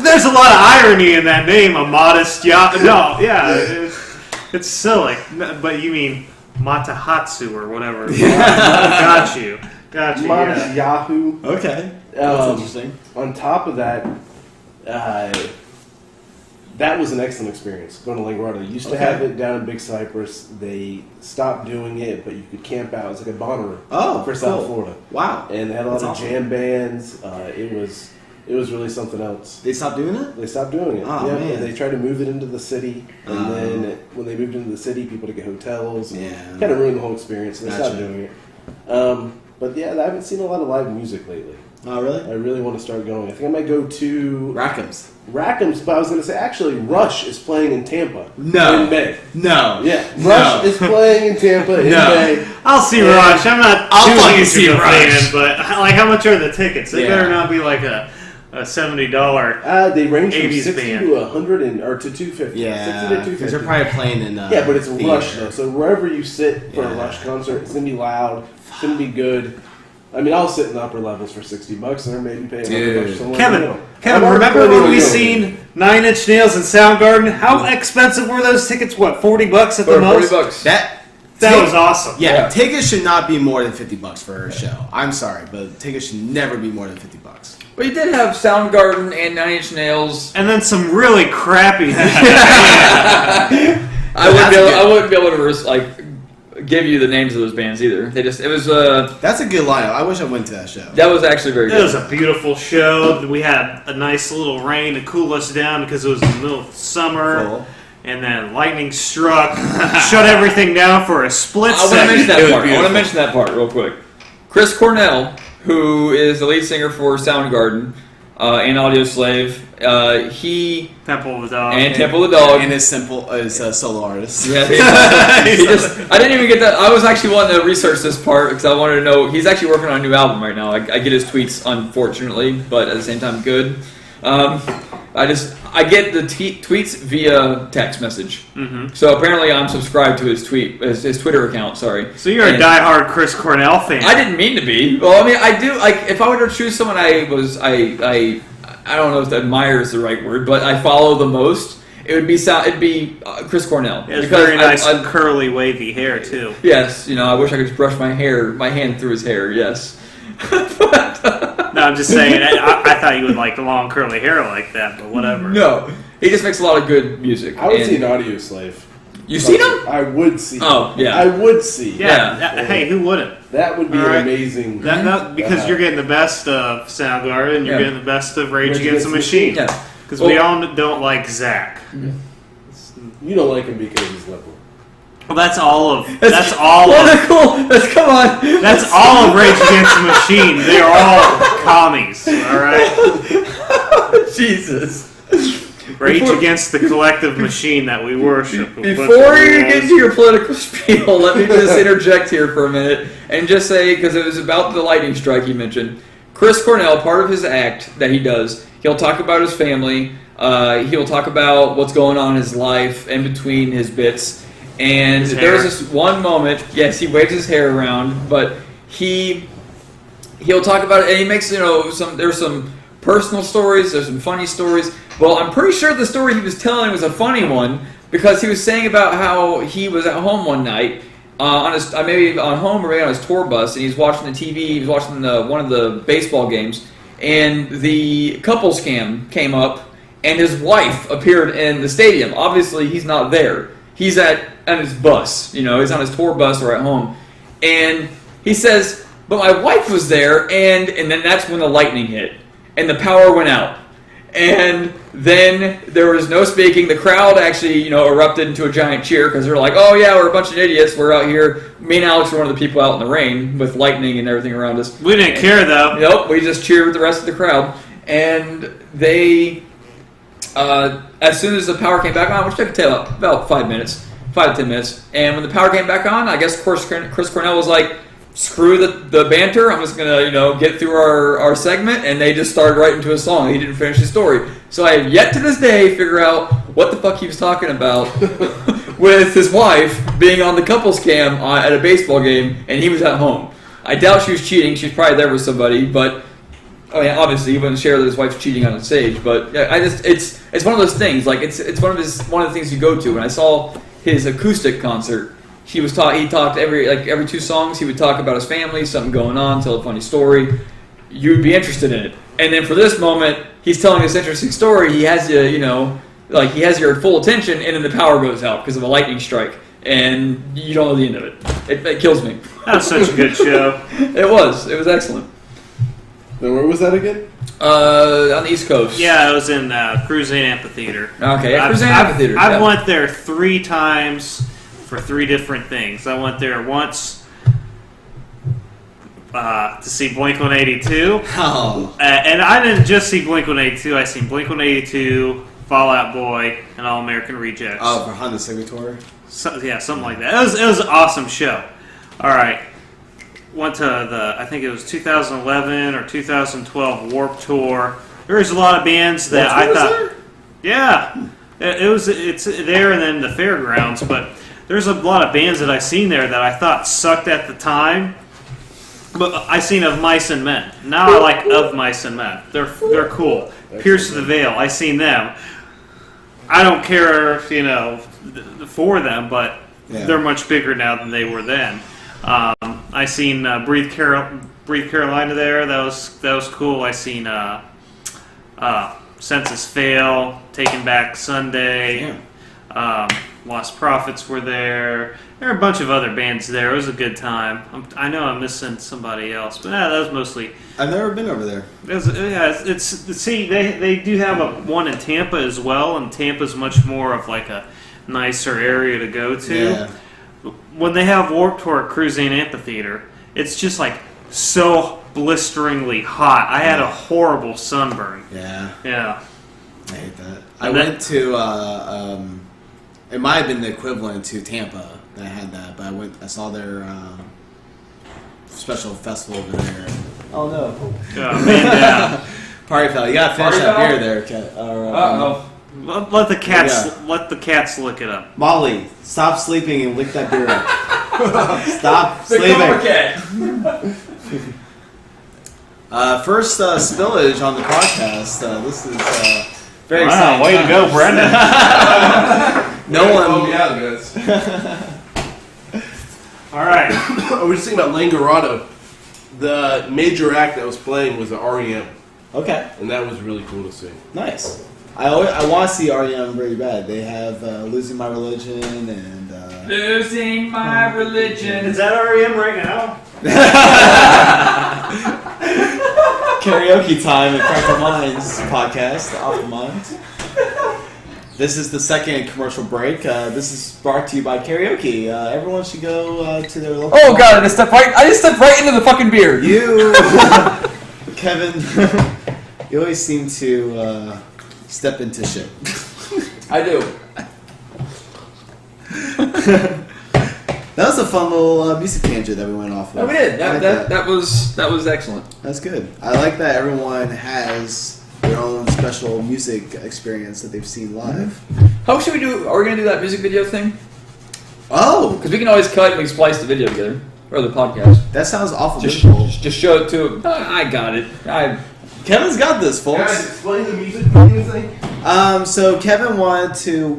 there's a lot of irony in that name, a Modest Yahoo. No, yeah, it's silly. But you mean Matahatsu or whatever. Got you. Modest Yahoo. Okay. That's interesting. On top of that, that was an excellent experience, going to Langarado. They used to have it down in Big Cypress. They stopped doing it, but you could camp out. It was like a Bonnaroo for South Florida. Wow. And they had a lot of jam bands. It was really something else. They stopped doing it? They stopped doing it. Oh, man. They tried to move it into the city. And then when they moved into the city, people to get hotels. And kind of ruined the whole experience. And they stopped doing it. But yeah, I haven't seen a lot of live music lately. Oh, really? I really want to start going. I think I might go to Rackham's, but I was going to say, actually, Rush is playing in Tampa in May. No. Yeah, Rush is playing in Tampa in May. I'll see Rush. I'm not I'll too fucking huge see of a Rush. fan, but like, how much are the tickets? They Yeah. better not be like a $70. They range from 80s 60 band. to 100 or to 250. 60 to Yeah. 250. Because they're probably playing in Yeah, but it's a theater. Rush though. So wherever you sit for a Yeah. Rush concert, it's gonna be loud. It's gonna be good. I mean, I'll sit in the upper levels for $60, and maybe pay $100 somewhere. Kevin, I'm remember already when we going. seen Nine Inch Nails in Soundgarden? How expensive were those tickets? What, $40 at the most? $40. That was awesome. Yeah, tickets should not be more than $50 for a show. I'm sorry, but tickets should never be more than $50. But you did have Soundgarden and Nine Inch Nails. And then some really crappy. I wouldn't be able to give you the names of those bands either. That's a good lineup. I wish I went to that show. that was actually very It good. was a beautiful show. We had a nice little rain to cool us down because it was in the middle of summer. Cool. And then lightning struck, shut everything down for a split I want to second. mention that It was part. I want to beautiful. mention that part real quick. Chris Cornell, who is the lead singer for Soundgarden and Audioslave, he Temple of the Dog. and Temple of the Dog. And his solo artist. Yeah, I didn't even get that. I was actually wanting to research this part because I wanted to know. He's actually working on a new album right now. I get his tweets, unfortunately, but at the same time, good. I get the tweets via text message. Mm-hmm. So apparently, I'm subscribed to his Twitter account. Sorry. So you're a diehard Chris Cornell fan. I didn't mean to be. Well, I mean, I do. Like, if I were to choose someone, I don't know if admire is the right word, but I follow the most. It'd be Chris Cornell. He has very nice curly, wavy hair too. Yes, I wish I could just brush my hand through his hair. Yes. No, I'm just saying. I thought you would like long curly hair like that, but whatever. No, he just makes a lot of good music. I would see an Audio Slave. You seen him? I would see. Oh, yeah. I would see. Yeah. Hey, who wouldn't? That would be All an right. amazing. Because you're getting the best of Soundgarden and you're Yeah. getting the best of Rage Against the Machine. Yeah. Because we all don't like Zach. You don't like him because he's liberal. Well, that's all of Come on. That's all of Rage Against the Machine. They are all commies. All right. Jesus. Rage Against the collective machine that we worship. Before you get into your political spiel, let me just interject here for a minute and just say, because it was about the lightning strike you mentioned, Chris Cornell, part of his act that he does, he'll talk about his family, he'll talk about what's going on in his life in between his bits, and there's this one moment, yes, he waves his hair around, but he'll talk about it, and he makes, there's some personal stories, there's some funny stories. Well, I'm pretty sure the story he was telling was a funny one, because he was saying about how he was at home one night, on his maybe on home or maybe on his tour bus, and he's watching the TV, he was watching one of the baseball games, and the couples cam came up, and his wife appeared in the stadium. Obviously, he's not there. He's on his bus, he's on his tour bus or at home, and he says, but my wife was there, and then that's when the lightning hit, and the power went out. And then there was no speaking. The crowd actually, erupted into a giant cheer because they were like, "Oh yeah, we're a bunch of idiots. We're out here." Me and Alex were one of the people out in the rain with lightning and everything around us. We didn't care though. Nope, we just cheered with the rest of the crowd. And they, as soon as the power came back on, which took about 5 to 10 minutes, and when the power came back on, I guess of course Chris Cornell was like, screw the banter, I'm just going to, get through our segment, and they just started right into a song. He didn't finish the story. So I have yet to this day figure out what the fuck he was talking about with his wife being on the couples cam at a baseball game, and he was at home. I doubt she was cheating. She's probably there with somebody, but obviously he wouldn't share that his wife's cheating on the stage. But yeah, it's one of those things. Like it's one of the things you go to. When I saw his acoustic concert, he talked every 2 songs. He would talk about his family, something going on, tell a funny story. You'd be interested in it. And then for this moment, he's telling this interesting story. He has he has your full attention, and then the power goes out because of a lightning strike, and you don't know the end of it. It kills me. That was such a good show. It was excellent. Now, where was that again? On the East Coast. Yeah, it was in Cruzane Amphitheater. Okay, Cruzane Amphitheater. I've went there 3 times. For 3 different things. I went there once to see Blink-182. Oh. And I didn't just see Blink-182. I seen Blink-182, Fall Out Boy, and All American Rejects. Oh, for Honda Civic Tour? Something like that. It was an awesome show. All right. Went to I think it was 2011 or 2012 Warped Tour. There's a lot of bands that I thought... Yeah. It's there and then the fairgrounds, but... There's a lot of bands that I seen there that I thought sucked at the time, but I seen Of Mice and Men. Now I like Of Mice and Men. They're cool. Pierce the Veil. I seen them. I don't care, for them, but they're much bigger now than they were then. I seen Breathe Carolina there. That was cool. I seen Census Fail, Taking Back Sunday. Lost Prophets were there. There are a bunch of other bands there. It was a good time. I know I'm missing somebody else, but that was mostly. I've never been over there. They do have one in Tampa as well, and Tampa's much more of like a nicer area to go to. Yeah. When they have Warped Tour at Cruzane Amphitheater, it's just like so blisteringly hot. I had a horrible sunburn. Yeah. Yeah. I hate that. I went to. It might have been the equivalent to Tampa that I had that, but I saw their special festival over there. Oh no! Oh man, yeah. Party foul. You gotta finish that beer there, Kat. Let the cats look it up. Molly, stop sleeping and lick that beer up. Stop sleeping. First spillage on the podcast. This is very exciting. Way to go, Brendon. No one. All right. I was just thinking about Langerado. The major act that was playing was the REM, Okay. and that was really cool to see. Nice. I want to see REM really bad. They have Losing My Religion and... Losing My Religion. Is that REM right now? Karaoke time at Fractal Minds podcast, Off of Mind. This is the second commercial break. This is brought to you by karaoke. Everyone should go to their local... Oh god, I just stepped right into the fucking beer. You, Kevin, you always seem to step into shit. I do. That was a fun little music tangent that we went off with. Oh, we did. I like That was excellent. That's good. I like that everyone has their own special music experience that they've seen live. How should we do? Are we gonna do that music video thing? Oh, Because we can always cut and we can splice the video together or the podcast. that sounds awful. Just show it to him. I got it. Kevin's got this, folks. Guys, explain the music video thing. So Kevin wanted to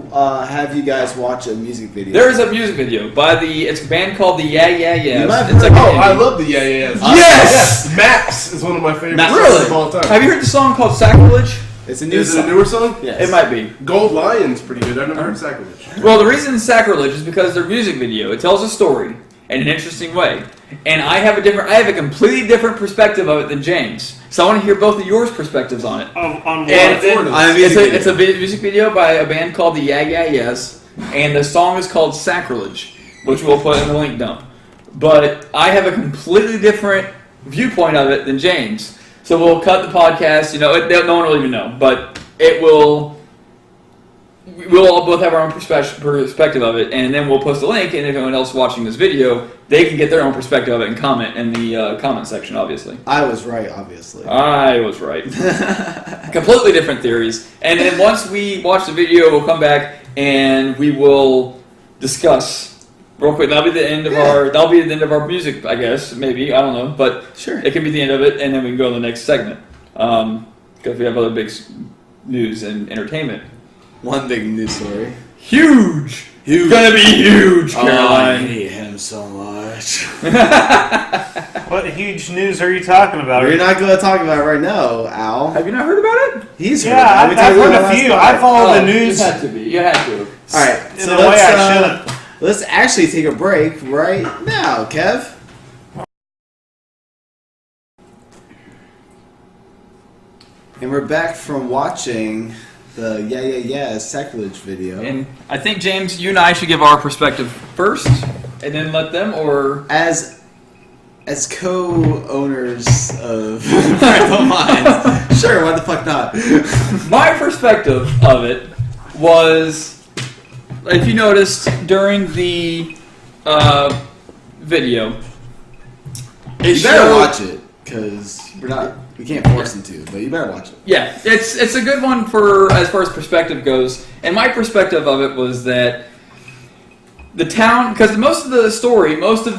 have you guys watch a music video. There is a music video by it's a band called the Yeah Yeah You might have Yeahs. It's heard- like Oh, I love the Yeah Yeah Yeahs. Yes! Maps is one of my favorite Maps. songs of all time. Have you heard the song called Sacrilege? It's a new Is it song. a newer song? Yes. It might be. Gold Lion's pretty good. I've never heard Sacrilege. Well, the reason it's Sacrilege is because their music video, it tells a story in an interesting way. And I have a completely different perspective of it than James. So I want to hear both of yours perspectives on it. On what? And It's a music video by a band called the Yeah Yeah Yeahs, and the song is called Sacrilege, which we'll put in the link dump. But I have a completely different viewpoint of it than James. So we'll cut the podcast, no one will even know, but we'll all both have our own perspective of it, and then we'll post a link, and if anyone else watching this video, they can get their own perspective of it and comment in the comment section, obviously. I was right, obviously. I was right. Completely different theories. And then once we watch the video, we'll come back and we will discuss real quick. That'll be the end of our music, I guess, maybe, I don't know, but Sure. it can be the end of it, and then we can go to the next segment. Because we have other big news and entertainment. One big news story. Huge! It's gonna be huge, Oh, I Caroline. hate him so much. What huge news are you talking about? We're not going to talk about it right now, Al. Have you not heard about it? He's heard. Yeah, it. We I've talked heard about a it few. last I follow the You news had to be. You had to. All right, in so a way I shouldn't. let's actually take a break right now, Kev. And we're back from watching the Yeah Yeah Yeah Sacrilege video. And I think, James, you and I should give our perspective first, and then let them, or... As co-owners of Fractal Minds, sure, why the fuck not? My perspective of it was, if you noticed during the video, You better watch it, because we can't force him to, but you better watch it. Yeah, it's a good one for as far as perspective goes. And my perspective of it was that the town, because most of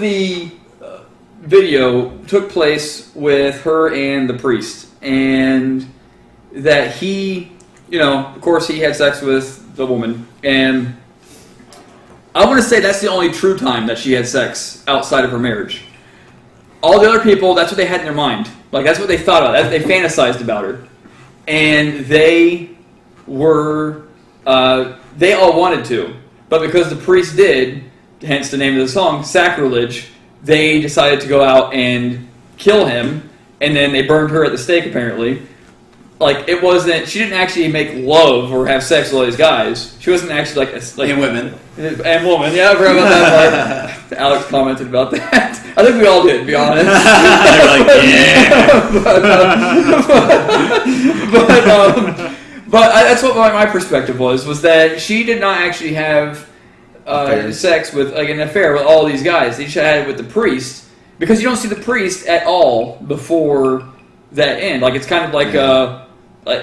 the video took place with her and the priest, and that he, of course, he had sex with the woman, and I want to say that's the only true time that she had sex outside of her marriage. All the other people, that's what they had in their mind. Like, that's what they thought of. They fantasized about her. And they were, they all wanted to. But because the priest did, hence the name of the song, Sacrilege, they decided to go out and kill him. And then they burned her at the stake, apparently. Like, she didn't actually make love or have sex with all these guys. She wasn't actually like And women. And woman, yeah, I forgot about that part. Alex commented about that. I think we all did, to be honest. But that's what my perspective was that she did not actually have sex with, like, an affair with all these guys. She had it with the priest, because you don't see the priest at all before that end. Like, it's kind of like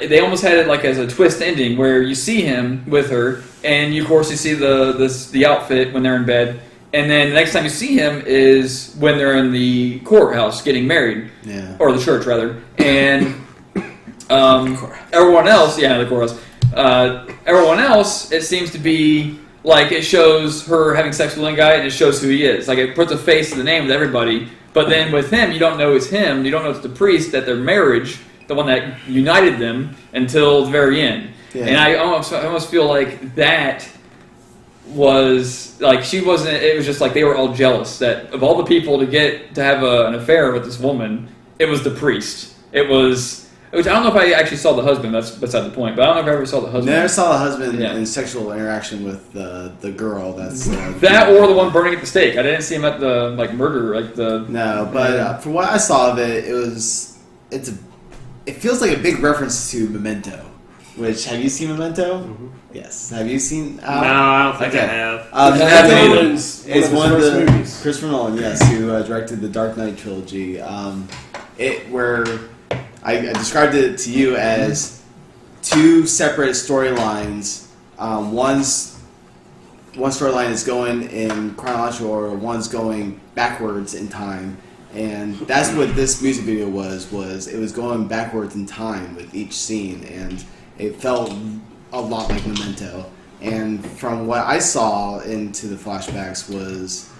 they almost had it like as a twist ending where you see him with her, and of course you see the outfit when they're in bed, and then the next time you see him is when they're in the courthouse getting married, or the church rather, and everyone else, the courthouse, everyone else, it seems to be like it shows her having sex with one guy and it shows who he is. Like, it puts a face to the name with everybody, but then with him, you don't know it's him. You don't know it's the priest, that their marriage, the one that united them, until the very end. Yeah. And I almost feel like that was like she wasn't. It was just like they were all jealous that of all the people to have an affair with this woman, it was the priest. Which I don't know if I actually saw the husband. That's beside the point. But I don't know if I ever saw the husband. Never saw the husband in sexual interaction with the girl. That's that or the one burning at the stake. I didn't see him at the murder. No, but from what I saw of it, it feels like a big reference to Memento. Which, have you seen Memento? Mm-hmm. Yes. Have you seen? No, I don't think I have. Memento is one of the movies. Christopher Nolan, yes, who directed the Dark Knight trilogy. Where I described it to you as two separate storylines. One storyline is going in chronological order, one's going backwards in time. And that's what this music video was it was going backwards in time with each scene, and it felt a lot like Memento. And from what I saw into the flashbacks was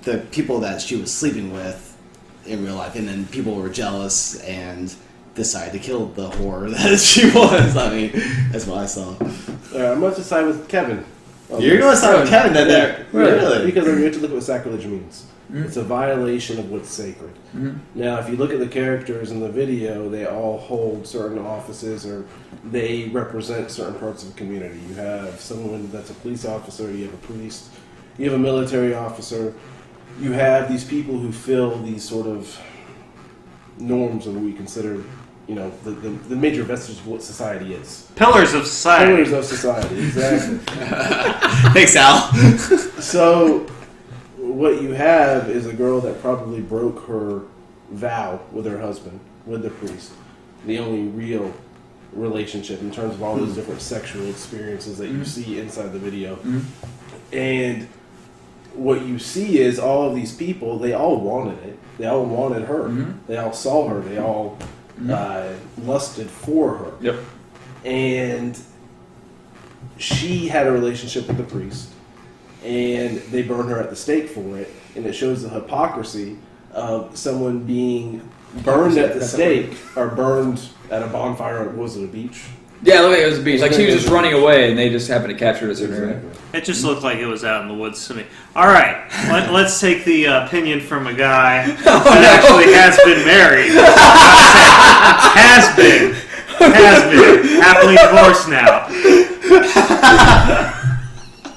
the people that she was sleeping with in real life, and then people were jealous and decided to kill the whore that she was. I mean, that's what I saw. I'm going to side with Kevin. You're going to side with Kevin there? Really? Because we have to look at what sacrilege means. Mm-hmm. It's a violation of what's sacred. Mm-hmm. Now, if you look at the characters in the video, they all hold certain offices or they represent certain parts of the community. You have someone that's a police officer, you have a priest, you have a military officer, you have these people who fill these sort of norms of what we consider, the major vestiges of what society is. Pillars of society. Pillars of society, exactly. Thanks, Al. So what you have is a girl that probably broke her vow with her husband, with the priest. The only real relationship in terms of all those different sexual experiences that you see inside the video. And what you see is all of these people, they all wanted it. They all wanted her. They all saw her. They all lusted for her. Yep. And she had a relationship with the priest. And they burned her at the stake for it. And it shows the hypocrisy of someone being burned at the stake or burned at a bonfire at a beach. Yeah, look, it was a beach. Like she was just running away, and they just happened to capture her. Exactly. It just looked like it was out in the woods to me. All right, let's take the opinion from a guy that actually has been married. Has been happily divorced now.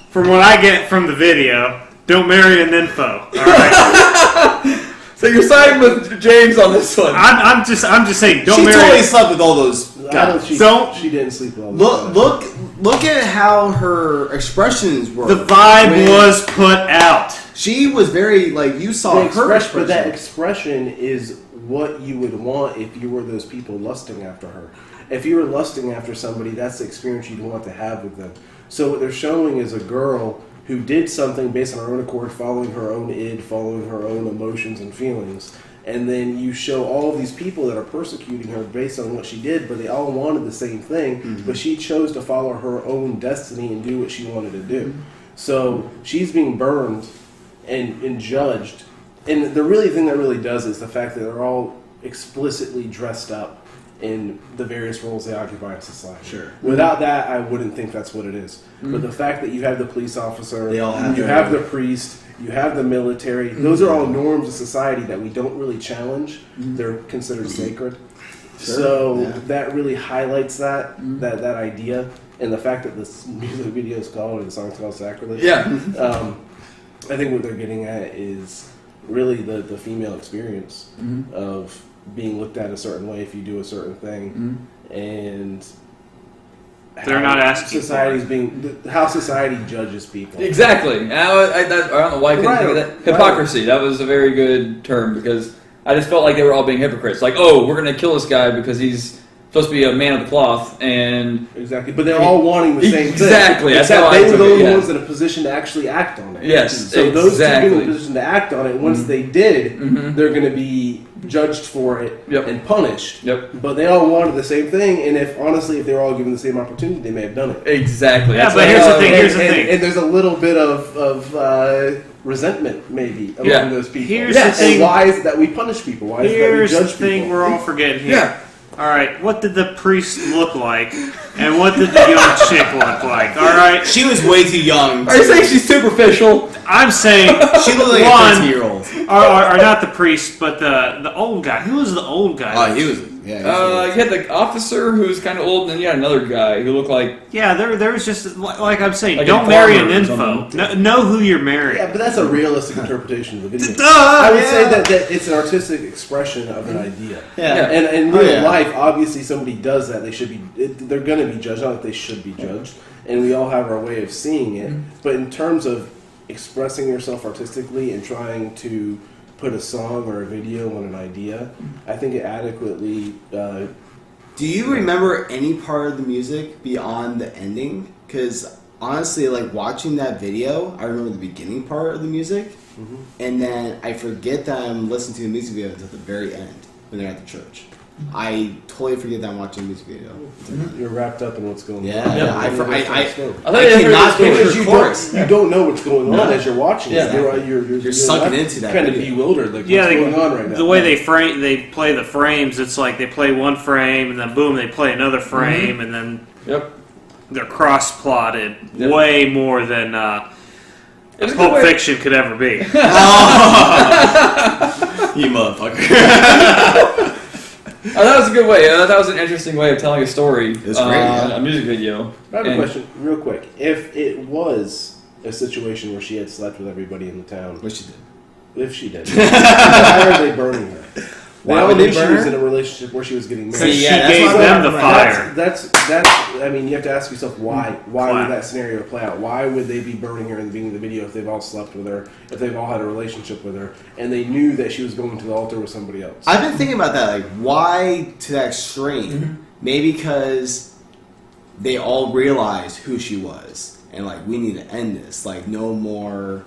From what I get from the video, don't marry a nympho. All right. So you're siding with James on this one. I'm just saying, don't marry. She totally slept with all those guys. She didn't sleep with all those guys. Look at how her expressions were. The vibe was put out. She was very, you saw her expression. But that expression is what you would want if you were those people lusting after her. If you were lusting after somebody, that's the experience you'd want to have with them. So what they're showing is a girl who did something based on her own accord, following her own id, following her own emotions and feelings. And then you show all of these people that are persecuting her based on what she did, but they all wanted the same thing, but she chose to follow her own destiny and do what she wanted to do. So she's being burned and judged. And the really thing that really does is the fact that they're all explicitly dressed up in the various roles they occupy in society. Sure. Without that, I wouldn't think that's what it is. But the fact that you have the police officer, you have the priest, you have the military, those are all norms of society that we don't really challenge. They're considered sacred. Sure. So that really highlights that idea. And the fact that this music video is called, or the song's called Sacrilege. Yeah. I think what they're getting at is really the female experience of being looked at a certain way if you do a certain thing, and they're not asking how society judges people. Exactly. I don't know why I couldn't think of that. Hypocrisy. Right. That was a very good term because I just felt like they were all being hypocrites. Like, oh, we're going to kill this guy because he's supposed to be a man of the cloth, and exactly. But they're all wanting the same thing. Exactly. That's how they were the only ones in a position to actually act on it. Yes. So those two people in a position to act on it, once they did, they're going to be judged for it and punished. Yep. But they all wanted the same thing, and if they were all given the same opportunity, they may have done it. Exactly. Yeah, but here's the thing. And there's a little bit of resentment, maybe, among those people. Here's the thing. And why is it that we punish people? Why is it that we judge people? Here's the thing we're all forgetting here. Yeah. All right, what did the priest look like, and what did the young chick look like? All right, She was way too young. Are you saying she's superficial? I'm saying She looked like a one, 13-year-old. or not the priest, but the old guy. Who was the old guy? Oh, he was. Yeah. You had the officer who was kind of old, and then you had another guy who looked like... Yeah, there was just, like I'm saying, Like don't a marry an farmer or info. something. Know who you're marrying. Yeah, but that's a realistic interpretation of the video. Duh, I would yeah. say that it's an artistic expression of an idea. Yeah. And in Oh, real yeah. life, obviously, somebody does that. They should be. They're going to be judged. Not that they should be judged. And we all have our way of seeing it. But in terms of expressing yourself artistically and trying to put a song or a video on an idea, I think it adequately. Do you remember any part of the music beyond the ending? Because honestly, like watching that video, I remember the beginning part of the music, and then I forget that I'm listening to the music video until the very end when they're at the church. I totally forget that I'm watching the music video. You're wrapped up in what's going on. Yeah, Yeah. I thought cannot Because picture you don't know what's going on No. as you're watching it. Yeah. You're sunken left into that kind of video. bewildered. Like, Yeah, what's going on right now? the way they play the frames, it's like they play one frame, and then boom, they play another frame, and then Yep. they're cross-plotted Yep. way more than It was a good Pulp way- Fiction could ever be. You motherfucker. Oh, that was a good way. That was an interesting way of telling a story. It was great, yeah. A music video. I have a And- question, real quick. If it was a situation where she had slept with everybody in the town, What she did? if she did, why are they burning her? Why They all would knew they she burn was her? in a relationship where she was getting Because married. she Yeah, that's gave why them the I'm fire. That's. I mean, you have to ask yourself why. Why would that scenario play out? Why would they be burning her in the beginning of the video if they've all slept with her, if they've all had a relationship with her, and they knew that she was going to the altar with somebody else? I've been thinking about that. Like, why to that extreme? Maybe because they all realized who she was, and like, we need to end this. Like, no more.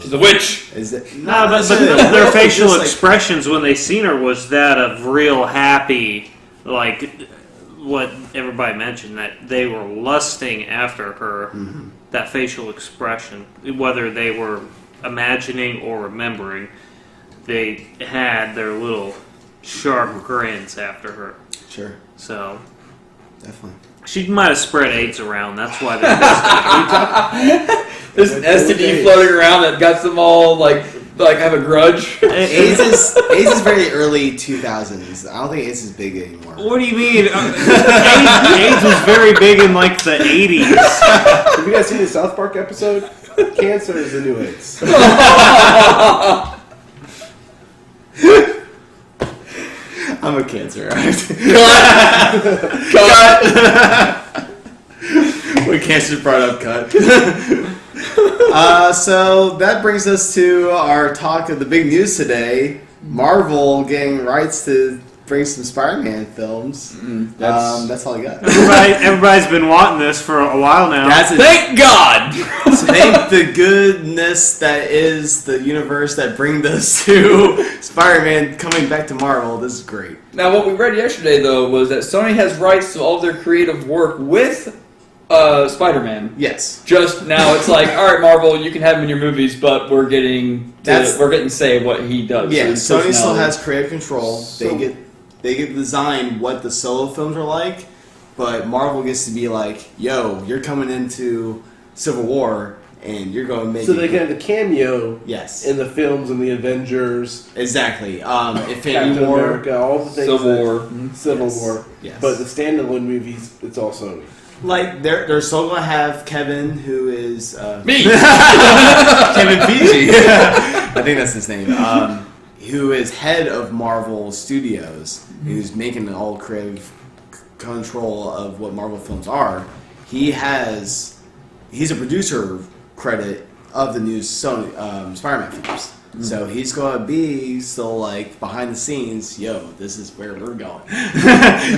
She's a witch. Is it? No, but their facial expressions when they seen her was that of real happy, like what everybody mentioned, that they were lusting after her. That facial expression, whether they were imagining or remembering, they had their little sharp grins after her. Sure, So definitely. she might have spread AIDS around. That's why they. There's an STD floating around that got them all like have a grudge. AIDS is very early 2000s. I don't think AIDS is big anymore. What do you mean? AIDS was very big in like the 80s. Have you guys seen the South Park episode? Cancer is the new AIDS. I'm a cancer. Cut. When cancer brought up, cut. So that brings us to our talk of the big news today. Marvel getting rights to bring some Spider-Man films. That's all I got. Everybody's been wanting this for a while now. Thank God. Thank the goodness that is the universe that brings us to Spider-Man coming back to Marvel. This is great. Now, what we read yesterday, though, was that Sony has rights to all of their creative work with Spider-Man. Yes. Just now, it's like, all right, Marvel, you can have him in your movies, but we're getting to say what he does. Yeah, his Sony still personality. has creative control. So- They get to design what the solo films are like, but Marvel gets to be like, yo, you're coming into Civil War and you're going to make So it they can have the cameo Yes. in the films and the Avengers, Exactly. Infinity Captain War. America, all the things. Civil that- War. Civil Yes. War. Yes. But the standalone movies, it's all Sony. Like they're still gonna have Kevin, who is Me! Kevin Feige. I think that's his name. Who is head of Marvel Studios, who's making all creative control of what Marvel films are. He's a producer credit of the new Sony Spider-Man films. So he's going to be still like behind the scenes, yo, this is where we're going.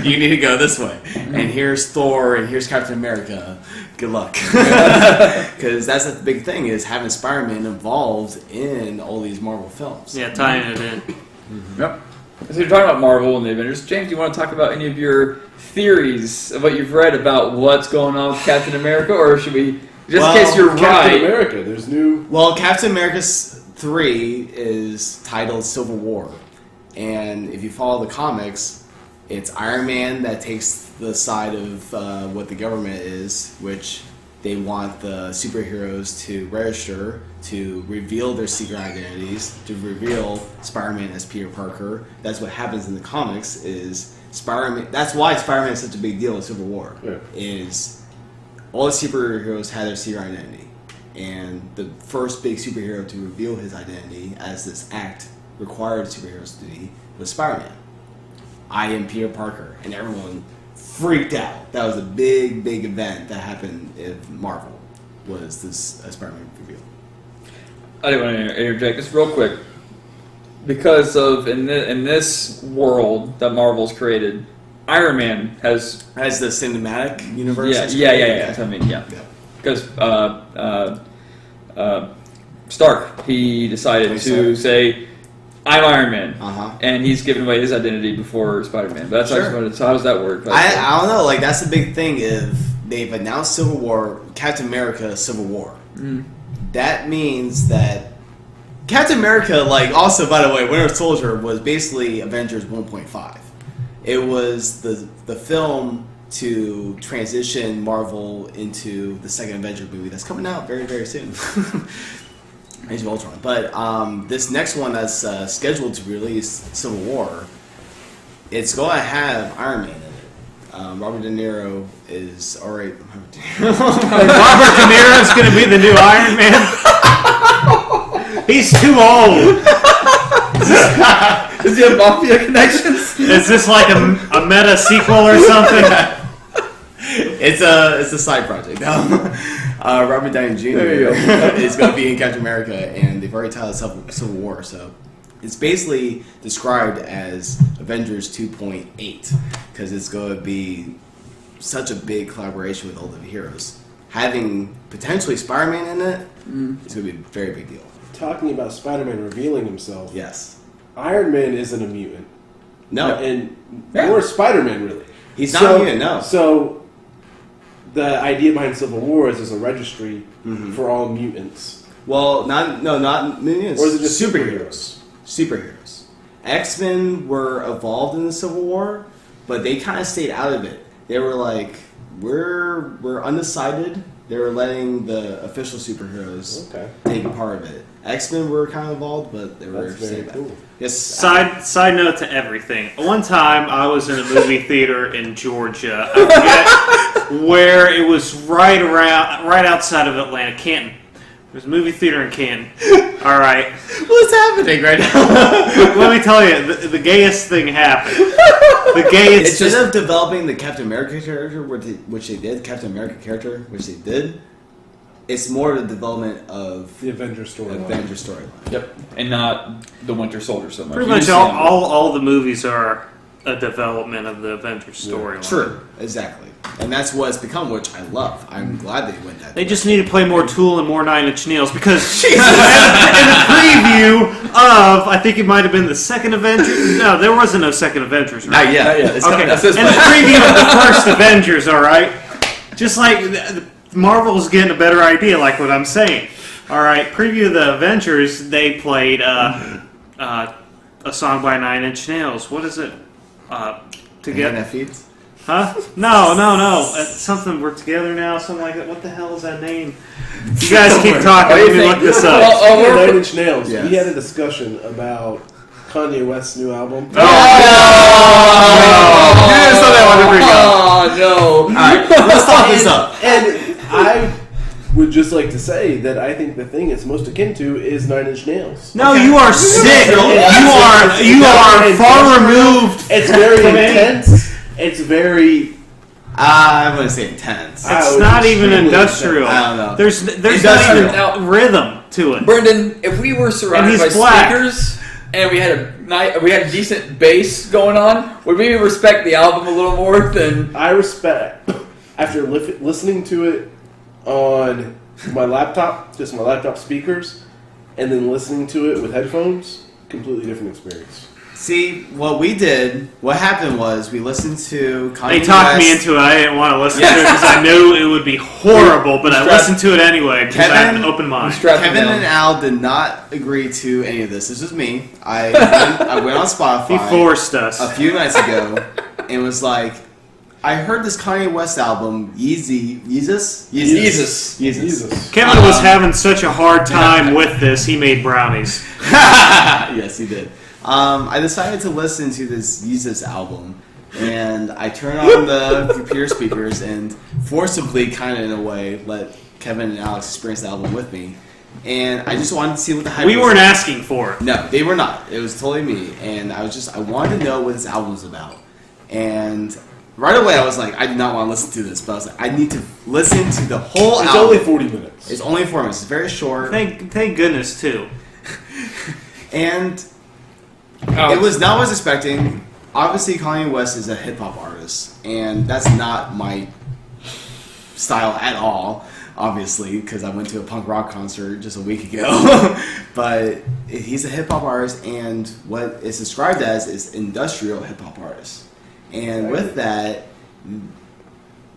You need to go this way. And here's Thor and here's Captain America. Good luck. Because that's the big thing is having Spider-Man involved in all these Marvel films. Yeah, tying it in. Yep. So you're talking about Marvel and the Avengers. James, do you want to talk about any of your theories of what you've read about what's going on with Captain America, or should we, just in case you're Captain right? America, there's new. Well, Captain America 3 is titled Civil War. And if you follow the comics, It's Iron Man that takes the side of what the government is, which they want the superheroes to register, to reveal their secret identities, to reveal Spider-Man as Peter Parker. That's what happens in the comics. Is Spider-Man? That's why Spider-Man is such a big deal in Civil War. Yeah. Is all the superheroes had their secret identity, and the first big superhero to reveal his identity, as this act required superheroes to be, was Spider-Man. I am Peter Parker, and everyone freaked out. That was a big, big event that happened in Marvel. Was this Spider-Man reveal? I didn't want to interject just real quick because of in this world that Marvel's created, Iron Man has As the cinematic universe? yeah. That's what I mean, yeah. Because Stark, he decided to say, "I'm Iron Man," and he's given away his identity before Spider-Man. But that's so how does that work? I don't know. Like that's the big thing. If they've announced Civil War, Captain America, Civil War, that means that Captain America, like also by the way, Winter Soldier was basically Avengers 1.5. It was the film to transition Marvel into the second Avengers movie that's coming out very, very soon. Age of Ultron. But this next one that's scheduled to release, Civil War, it's going to have Iron Man in it. Robert De Niro is already... Robert De Niro is going to be the new Iron Man? He's too old. Does he have mafia connections? Is this like a meta sequel or something? It's a side project. Robert Downey Jr. is going to be in Captain America, and they've already titled it Civil War, so it's basically described as Avengers 2.8 because it's going to be such a big collaboration with all the heroes. Having potentially Spider-Man in it, it's going to be a very big deal. Talking about Spider-Man revealing himself, Yes. Iron Man isn't a mutant. No. And nor Spider-Man, really. He's not a mutant, no. So the idea behind Civil War is there's a registry for all mutants. Well, not mutants. Or is it just Superheroes. X-Men were evolved in the Civil War, but they kind of stayed out of it. They were like, we're undecided. They were letting the official superheroes take part of it. X-Men were kind of involved, but they were very cool. Yes. Side note to everything. One time I was in a movie theater in Georgia. I forget where it was right outside of Atlanta, Canton. There's a movie theater in Canton. All right. What's happening right now? Let me tell you, the gayest thing happened. The gayest. Instead of developing the Captain America character, which they did, it's more the development of The Avengers storyline. Yep, and not the Winter Soldier so much. Pretty much all the movies are a development of the Avengers storyline. True, exactly. And that's what it's become, which I love. I'm glad they went that They way. just need to play more Tool and more Nine Inch Nails because in the preview of, I think it might have been the second Avengers. No, there wasn't no second Avengers, right? Not yet. It's Okay, coming. in the preview of the first Avengers, all right? Just like Marvel's getting a better idea, like what I'm saying. All right, preview of the Avengers, they played a song by Nine Inch Nails. What is it? Together. Feeds? Huh? No. It's something, we're together now, something like that. What the hell is that name? You guys keep talking. Let me look this up. Nine Inch Nails. Yes. We had a discussion about Kanye West's new album. You didn't say that one to bring up. Oh, no. Alright, let's talk this up. And I would just like to say that I think the thing it's most akin to is Nine Inch Nails. No, you are sick. You are far removed. It's very intense. It's very... I wouldn't say intense. It's not even industrial. I don't know. There's not even rhythm to it. Brendan, if we were surrounded by black. speakers and we had a decent bass going on, would we respect the album a little more than... I respect... After listening to it on my laptop, just my laptop speakers, and then listening to it with headphones, completely different experience. See, what happened was we listened to Kanye They talked me West. into it. I didn't want to listen to it because I knew it would be horrible, but I listened to it anyway because I have an open mind. Kevin and Al did not agree to any of this. This was me. I went on Spotify. He forced us. A few nights ago, and was like, I heard this Kanye West album, Yeezus. Kevin was having such a hard time with this, he made brownies. Yes, he did. I decided to listen to this Yeezus album, and I turned on the computer speakers and forcibly, kind of in a way, let Kevin and Alex experience the album with me. And I just wanted to see what the hype was. We weren't asking for it. No, they were not. It was totally me. And I wanted to know what this album was about. And right away I was like, I do not want to listen to this. But I was like, I need to listen to the whole album. It's only 40 minutes. It's only 4 minutes. It's very short. Thank goodness, too. And it was not what I was expecting. Obviously, Kanye West is a hip-hop artist. And that's not my style at all. Obviously, because I went to a punk rock concert just a week ago. But he's a hip-hop artist, and what it's described as is industrial hip-hop artist. And with that,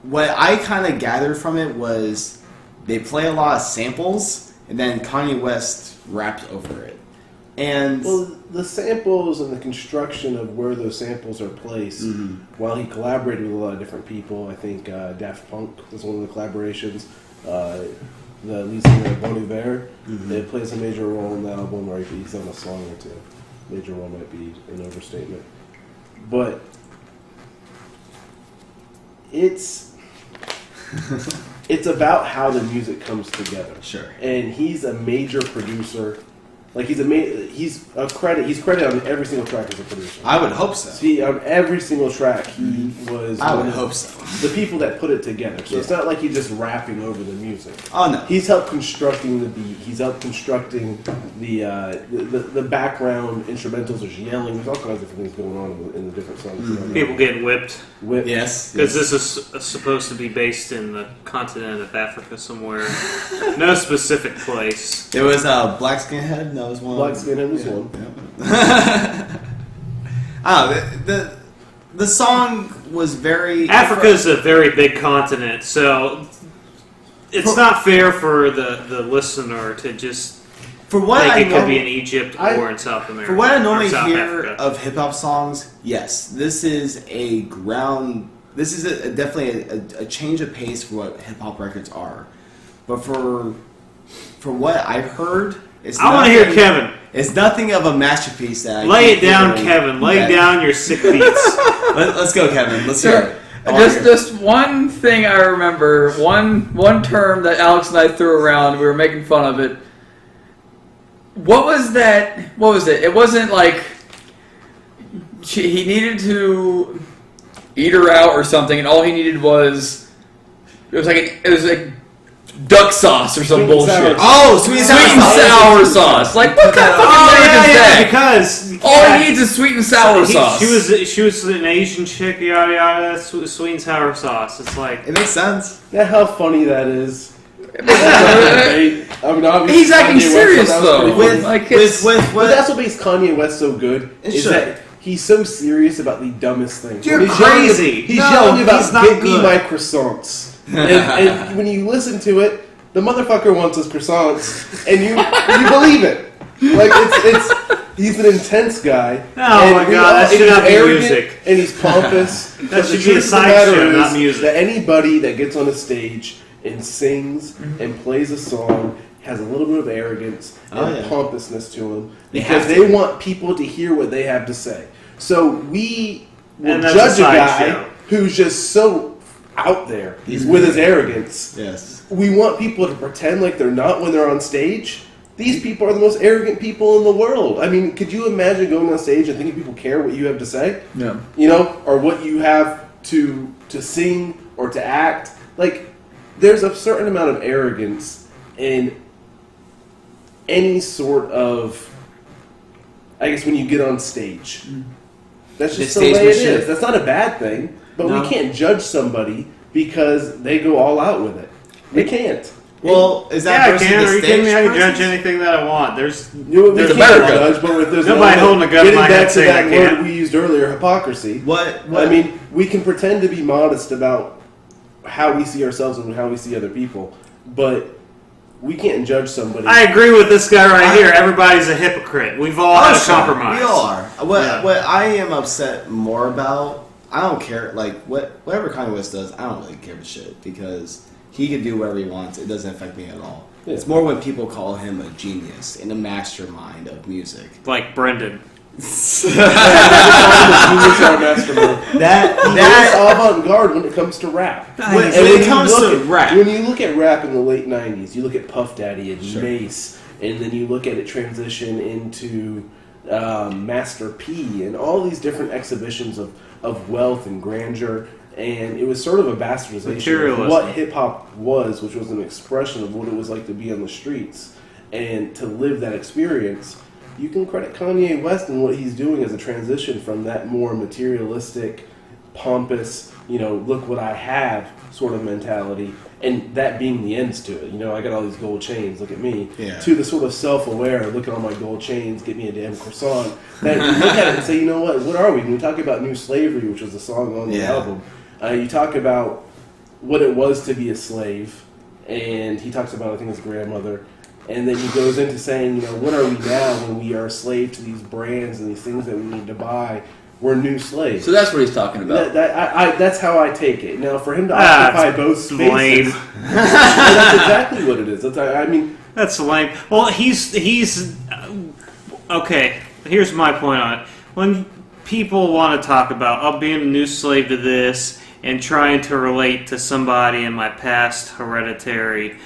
what I kind of gathered from it was they play a lot of samples, and then Kanye West raps over it. And well, the samples and the construction of where those samples are placed, while he collaborated with a lot of different people, I think Daft Punk was one of the collaborations. The lead singer of Bon Iver, it plays a major role in the album, or he's on a song or two. Major role might be an overstatement, but it's about how the music comes together. Sure. And he's a major producer. Like he's credited on every single track as a producer. I would hope so. See, on every single track, he was. I would hope so. The people that put it together. So it's not like he's just rapping over the music. Oh no. He's helped constructing the beat. He's helped constructing the background instrumentals. There's yelling. There's all kinds of things going on in the different songs. People getting whipped. Yes. Because this is supposed to be based in the continent of Africa somewhere. No specific place. There was a Black Skinhead. That was one. Black Skinhead was one. The song was very. Africa's a very big continent, so it's not fair for the listener to just think it could be in Egypt or in South America. For what I normally Africa. hear of hip hop songs, yes, this is a ground. This is definitely a change of pace for what hip hop records are. But for what I've heard. I want to hear Kevin. It's nothing of a masterpiece that I lay it down, Kevin. Lay down your sick beats. Let's go, Kevin. Let's hear it. Just one thing I remember, one term that Alex and I threw around. We were making fun of it. What was that? What was it? It wasn't like he needed to eat her out or something, and all he needed was it was like duck sauce or some bullshit. Oh, sweet and sour sauce. Like, what kind of fucking lyric is that? Because all he needs is sweet and sour sauce. She was an Asian chick, yada yada. Sweet and sour sauce. It's like it makes sense. Yeah, how funny that is. I mean, obviously, he's acting serious though. But that's what makes Kanye West so good. Is that he's so serious about the dumbest things. You're crazy. He's yelling about "Get me my croissants." and when you listen to it, the motherfucker wants his croissants, and you believe it. Like it's he's an intense guy. Oh my god, that should not be music. And he's pompous. That should be a sideshow, not music. That anybody that gets on a stage and sings and plays a song has a little bit of arrogance and pompousness to them because they want people to hear what they have to say. So we will judge a guy who's just so out there with his arrogance. Yes. We want people to pretend like they're not when they're on stage. These people are the most arrogant people in the world. I mean, could you imagine going on stage and thinking people care what you have to say? No. You know, or what you have to sing or to act. Like, there's a certain amount of arrogance in any sort of, I guess, when you get on stage. That's just the way it is. That's not a bad thing. But we can't judge somebody because they go all out with it. We can't. Well, is that I can. Are you kidding me? I can judge anything that I want. There's a better judge, but if there's nobody holding a gun in my head saying I can't. Getting back to that word we used earlier, hypocrisy. What? I mean, we can pretend to be modest about how we see ourselves and how we see other people, but we can't judge somebody. I agree with this guy right here. Everybody's a hypocrite. We've all had a compromise. We all are. What I am upset more about, I don't care. Like whatever Kanye West does, I don't really give a shit because he can do whatever he wants. It doesn't affect me at all. Yeah. It's more when people call him a genius and a mastermind of music, like Brendon. That avant-garde when it comes to rap. When it comes to rap, when you look at rap in the late '90s, you look at Puff Daddy and Mace, and then you look at it transition into Master P and all these different exhibitions of wealth and grandeur. And it was sort of a bastardization of what hip-hop was, which was an expression of what it was like to be on the streets and to live that experience. You can credit Kanye West and what he's doing as a transition from that more materialistic, pompous, look what I have sort of mentality, and that being the ends to it. I got all these gold chains, look at me, to the sort of self-aware, look at all my gold chains, get me a damn croissant. That you look at it and say, you know what are we? When we talk about New Slavery, which was a song on the album, you talk about what it was to be a slave, and he talks about, I think, his grandmother. And then he goes into saying, what are we now when we are a slave to these brands and these things that we need to buy? We're new slaves. So that's what he's talking about. That's how I take it. Now, for him to occupy both spaces, that's exactly what it is. That's lame. Well, he's okay. Here's my point on it. When people want to talk about being a new slave to this and trying to relate to somebody in my past hereditary.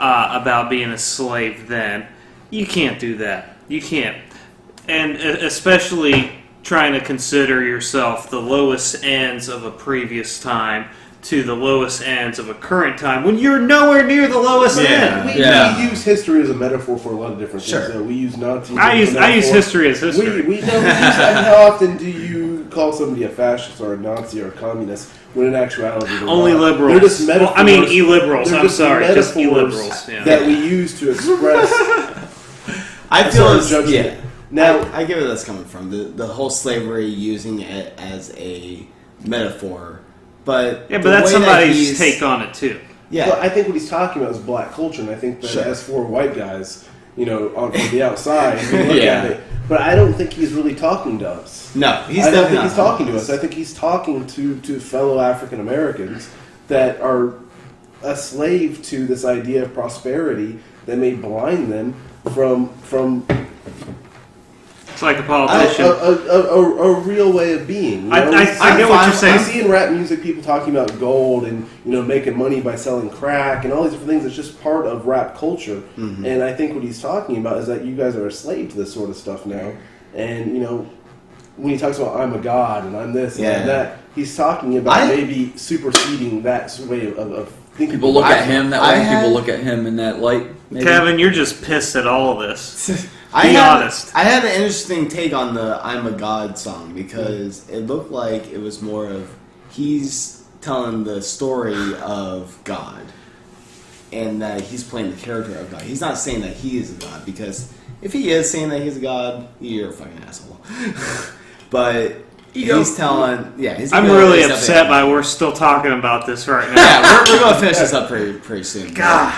About being a slave then. You can't do that. You can't. And especially trying to consider yourself the lowest ends of a previous time to the lowest ends of a current time when you're nowhere near the lowest end. We use history as a metaphor for a lot of different things. So we use Nazis. I use history as history. We don't use that. How often do you call somebody a fascist or a Nazi or a communist when in actuality they're only not? liberals? They're just metaphors. Well, I mean, e-liberals. I'm sorry, just e-liberals. That we use to express. I feel Now I get where that's coming from. The whole slavery using it as a metaphor. But that's somebody's take on it too. Yeah, but I think what he's talking about is black culture, and I think that as for white guys, from the outside, we look at it. But I don't think he's really talking to us. No, I don't think he's talking to us. I think he's talking to fellow African Americans that are a slave to this idea of prosperity that may blind them from. It's like a politician. A real way of being. I get what you're saying. I see in rap music people talking about gold and making money by selling crack and all these different things. It's just part of rap culture. Mm-hmm. And I think what he's talking about is that you guys are a slave to this sort of stuff now. And when he talks about I'm a god and I'm this and I'm that, he's talking about maybe superseding that way of thinking. People look at him that way. People look at him in that light. Maybe. Kevin, you're just pissed at all of this. Be honest. I had an interesting take on the I'm a God song because it looked like it was more of he's telling the story of God and that he's playing the character of God. He's not saying that he is a God because if he is saying that he's a God, you're a fucking asshole. But he's telling... I'm really upset by we're still talking about this right now. Yeah, we're going to finish this up pretty soon. God.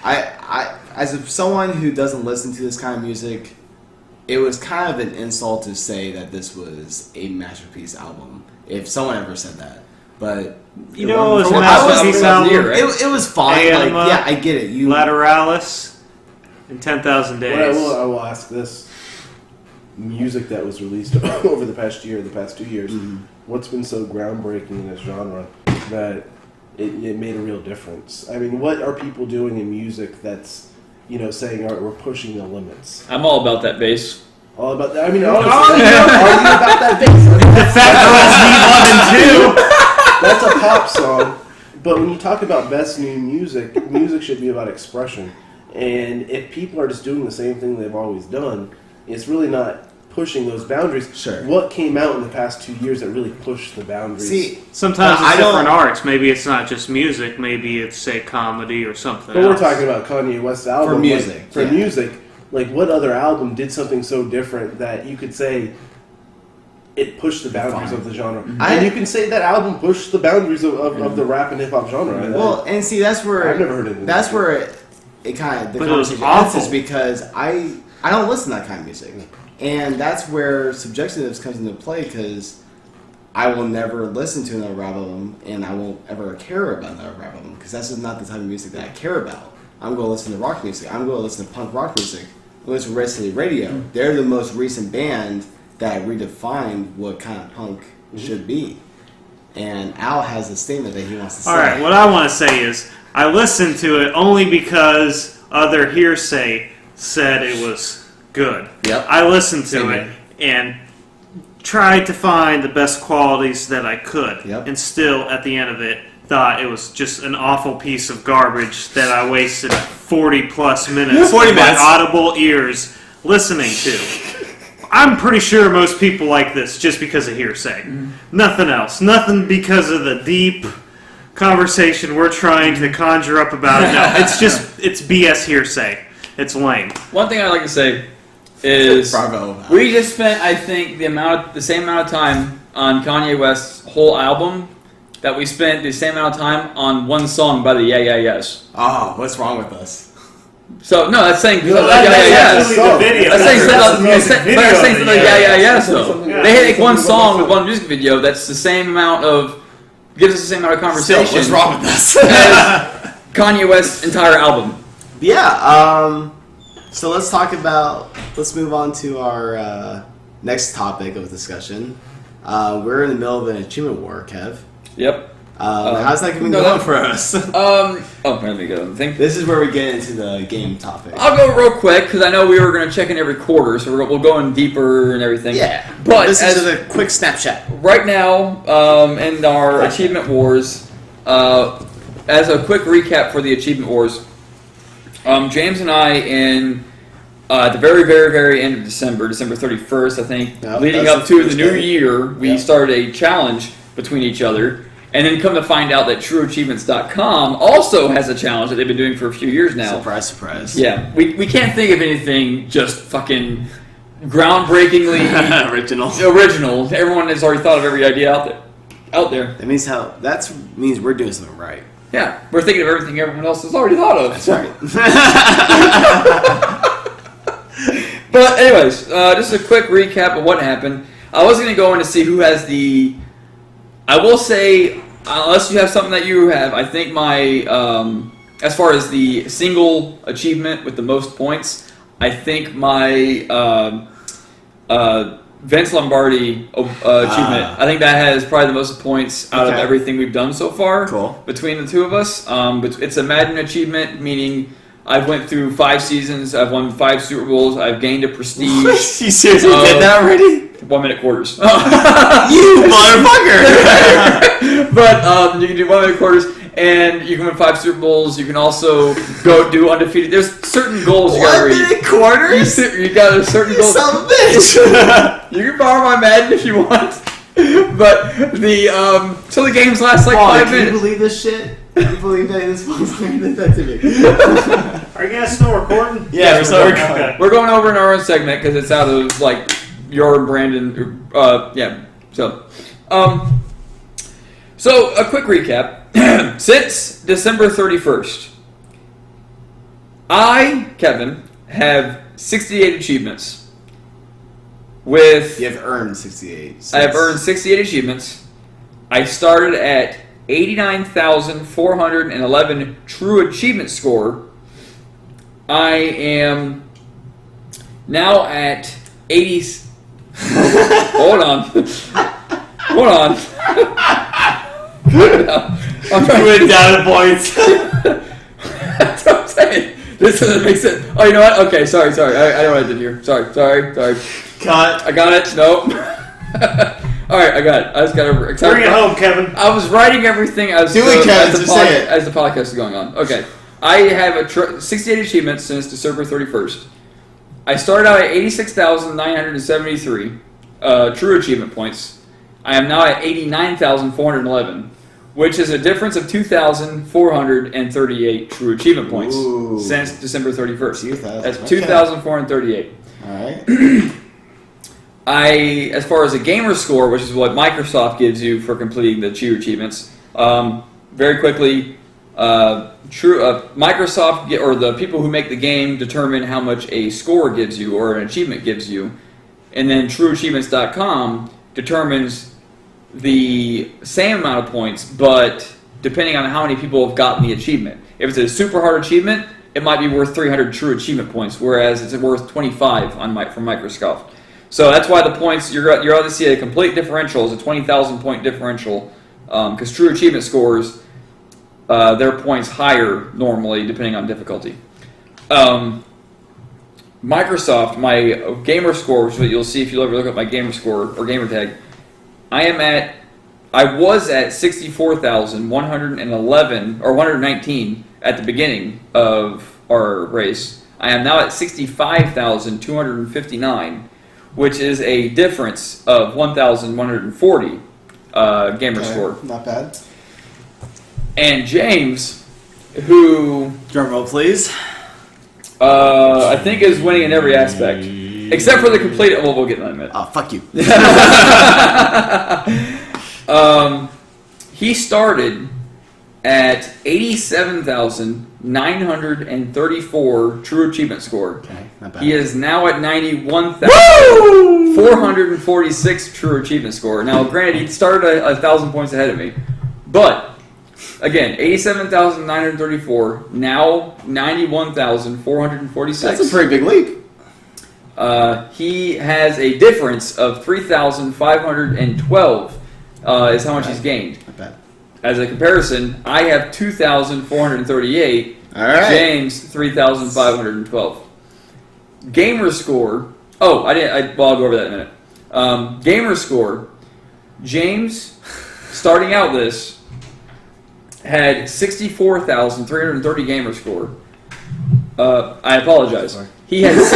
I as someone who doesn't listen to this kind of music, it was kind of an insult to say that this was a masterpiece album. If someone ever said that, but it was a masterpiece album. It was fine. I get it. Lateralis in 10,000 Days. I will ask this: music that was released over the past 2 years, what's been so groundbreaking in this genre that it made a real difference? I mean, what are people doing in music that's saying, all right, we're pushing the limits? I'm all about that bass. All about that. I mean, honestly, are you about that bass? The fact That's a pop song. But when you talk about best new music, music should be about expression. And if people are just doing the same thing they've always done, it's really not pushing those boundaries. Sure. What came out in the past 2 years that really pushed the boundaries? See, sometimes it's different arts. Maybe it's not just music. Maybe it's, say, comedy or something else. But we're talking about Kanye West's album. For music. Music, what other album did something so different that you could say it pushed the boundaries of the genre? And you can say that album pushed the boundaries of the rap and hip-hop genre. Well, and see, that's where... I've never heard of it. That's where it kind of... The conversation ends because I don't listen to that kind of music. And that's where subjectiveness comes into play because I will never listen to another rap album, and I won't ever care about another rap album, because that's just not the type of music that I care about. I'm going to listen to rock music. I'm going to listen to punk rock music. I'm going to listen to Red City Radio. They're the most recent band that redefined what kind of punk should be. And Al has a statement that he wants to say. All right, what I want to say is I listened to it only because other hearsay said it was good. Yep. I listened to Same it here. and tried to find the best qualities that I could. Yep. And still, at the end of it, thought it was just an awful piece of garbage that I wasted 40-plus minutes 40 of my minutes. audible ears listening to. I'm pretty sure most people like this just because of hearsay. Nothing else. Nothing because of the deep conversation we're trying to conjure up about it. No, it's BS hearsay. It's lame. One thing I'd like to say is Bravo. we just spent, I think, the same amount of time on Kanye West's whole album that we spent the same amount of time on one song by the Yeah Yeah Yeahs. Oh, what's wrong with us? So no, that's saying No, Yeah Yeah Yeahs. That's the video. That's saying That's the something. That's saying something. Yeah Yeah Yeahs though. Yeah. They hit like one song with one music video. That's the same amount of gives us the same amount of conversation. Still, what's wrong with us? as Kanye West's entire album. Yeah, so let's move on to our next topic of discussion. We're in the middle of an achievement war, Kev. Yep. How's that going no, going for us? Let me go. This is where we get into the game topic. I'll go real quick because I know we were going to check in every quarter, so we'll go in deeper and everything. Yeah, but this is a quick snapshot. right now, in our achievement wars, as a quick recap for the achievement wars, James and I at the very, very, very end of December 31st, I think, Yep, leading that's up the to the first new day. year, we started a challenge between each other. And then come to find out that TrueAchievements.com also has a challenge that they've been doing for a few years now. Surprise, surprise. Yeah, we can't think of anything just fucking groundbreakingly original. Everyone has already thought of every idea out there. That means we're doing something right. Yeah, we're thinking of everything everyone else has already thought of. That's right. But anyways, just a quick recap of what happened. I was going to go in to see who has the... I will say, unless you have something that you have, I think my... as far as the single achievement with the most points, I think my Vince Lombardi achievement, I think that has probably the most points out of Okay. everything we've done so far. Cool. Between the two of us. But it's a Madden achievement, meaning I've went through 5 seasons, I've won 5 Super Bowls, I've gained a prestige. You seriously did that already? 1-minute quarters. You motherfucker! But you can do 1-minute quarters, and you can win 5 Super Bowls. You can also go do undefeated. There's certain goals you gotta 1 reach. minute quarters? You got a certain You goal. son of a bitch! You can borrow my Madden if you want. But so the games last like 5 Can you minutes. believe this shit? Can you believe that this motherfucker did that to me? Are you guys still recording? Yeah, we're still recording. Okay. We're going over in our own segment because it's out of like your and Brandon. Yeah. So a quick recap. Since December 31st, I, Kevin, have 68 achievements. You have earned 68. I have earned 68 achievements. I started at 89,411 true achievement score. I am now at 80. Hold on. Hold on. I'm trying to down the points. That's what I'm saying. This doesn't make sense. Oh, you know what? Okay, sorry. I know what I did here. Sorry. Cut. I got it. Nope. All right, I got it. I just got to Bring it home, Kevin. I was writing everything as Do it, Kevin, just say it. as the podcast is going on. Okay. I have 68 achievements since December 31st. I started out at 86,973 true achievement points. I am now at 89,411, which is a difference of 2,438 true achievement points since December 31st. That's 2,438. All right. As far as a gamer score, which is what Microsoft gives you for completing the true achievements, very quickly, Microsoft or the people who make the game determine how much a score gives you or an achievement gives you, and then TrueAchievements.com determines the same amount of points, but depending on how many people have gotten the achievement. If it's a super hard achievement, it might be worth 300 true achievement points, whereas it's worth 25 from Microsoft. So that's why the points, you're going to see a complete differential, is a 20,000 point differential, because true achievement scores, their points higher normally depending on difficulty. Microsoft, my gamer score, which is what you'll see if you ever look at my gamer score or gamer tag, I was at 64,111 or 119 at the beginning of our race. I am now at 65,259, which is a difference of 1,140 gamer score. Not bad. And James, who Drum roll, please. I think is winning in every aspect, except for the complete. Well, we'll get in that in a minute. Oh, fuck you. He started at 87,934 true achievement score. Okay, not bad. He is now at 91,446 true achievement score. Now, granted, he started 1,000 points ahead of me, but again, 87,934, now 91,446. That's a pretty big leap. He has a difference of 3,512 is how much he's gained. Not bad. As a comparison, I have 2,438. All right. James, 3,512. Gamer score. Oh, I'll go over that in a minute. Gamer score. James, starting out this, had 64,330 gamer score. I apologize. Sorry. He had 60,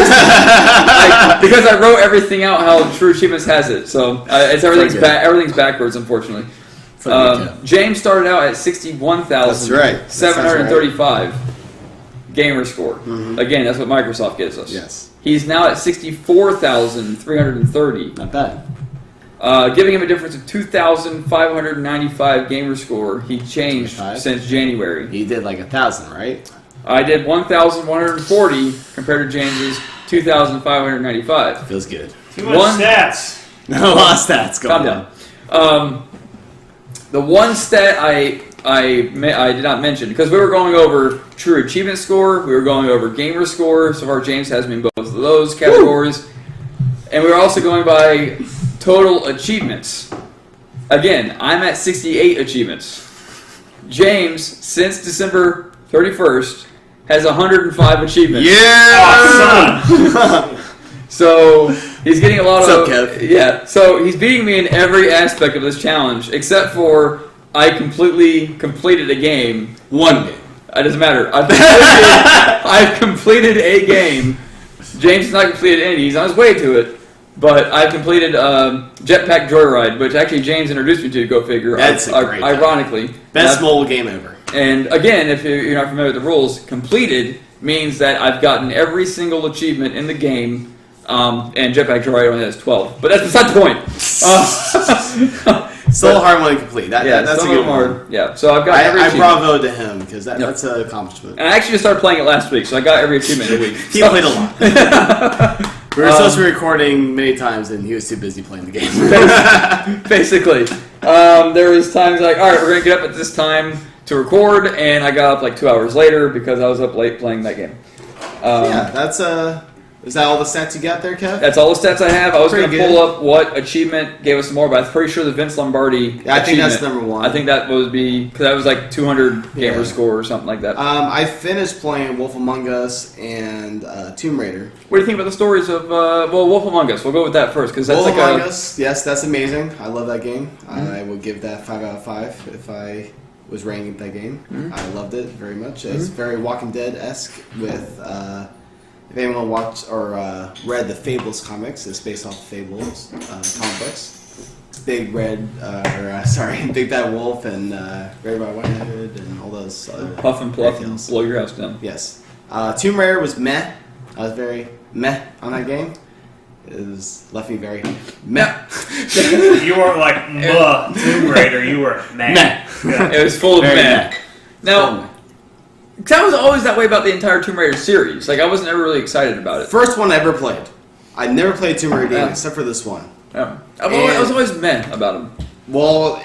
because I wrote everything out how True Achievements has it, so everything's backwards, unfortunately. James started out at 61,735 gamer score. Mm-hmm. Again, that's what Microsoft gives us. Yes. He's now at 64,330. Not bad. Giving him a difference of 2,595 gamer score. He changed 25. since January. He did like 1,000, right? I did 1,140 compared to James's 2,595. Feels good. Too much stats. A lot of stats going Calm down. The one stat I did not mention, because we were going over true achievement score, we were going over gamer score, so far James has me in both of those categories, and we were also going by total achievements. Again, I'm at 68 achievements. James, since December 31st, has 105 achievements. Yeah! Oh, So he's getting a lot What's of up, Kev? Yeah. So he's beating me in every aspect of this challenge, except for I completely completed a game. One game. It doesn't matter. I've completed a game. James has not completed any. He's on his way to it. But I've completed Jetpack Joyride, which actually James introduced me to. Go figure. That's a great game. Ironically, Best mobile game ever. And again, if you're not familiar with the rules, completed means that I've gotten every single achievement in the game. And Jetpack Joyride only has 12, but that's beside the point. Still a hard one to complete. That's a good one. Hard. Yeah, so I've got every I achievement. bravo to him because that's an accomplishment. And I actually just started playing it last week, so I got every achievement in a week. He played a lot. We were supposed to be recording many times, and he was too busy playing the game. Basically, there was times like, all right, we're gonna get up at this time to record, and I got up like 2 hours later because I was up late playing that game. Yeah, that's Is that all the stats you got there, Kev? That's all the stats I have. I was going to Pretty pull up what achievement gave us more, but I'm pretty sure the Vince Lombardi Yeah, I think that's achievement- number one. I think that would be, because that was like 200 gamer score or something like that. I finished playing Wolf Among Us and Tomb Raider. What do you think about the stories of, Wolf Among Us? We'll go with that first, because that's Wolf like Among Us, yes, that's amazing. I love that game. Mm-hmm. I would give that 5 out of 5 if I was ranking that game. Mm-hmm. I loved it very much. It's very Walking Dead-esque with... if anyone watched or read the Fables comics, it's based off Fables comic books. Big Bad Wolf and Red Riding White and all those. Puff and Pluff and details. blow your house down. Yes. Tomb Raider was meh. I was very meh on that game. It was left me very meh. You weren't like Tomb Raider. You were meh. Yeah. It was full of Very meh. meh. Now, because I was always that way about the entire Tomb Raider series. Like, I wasn't ever really excited about it. First one I ever played. I never played Tomb Raider game except for this one. Yeah. I was always meh about them. Well,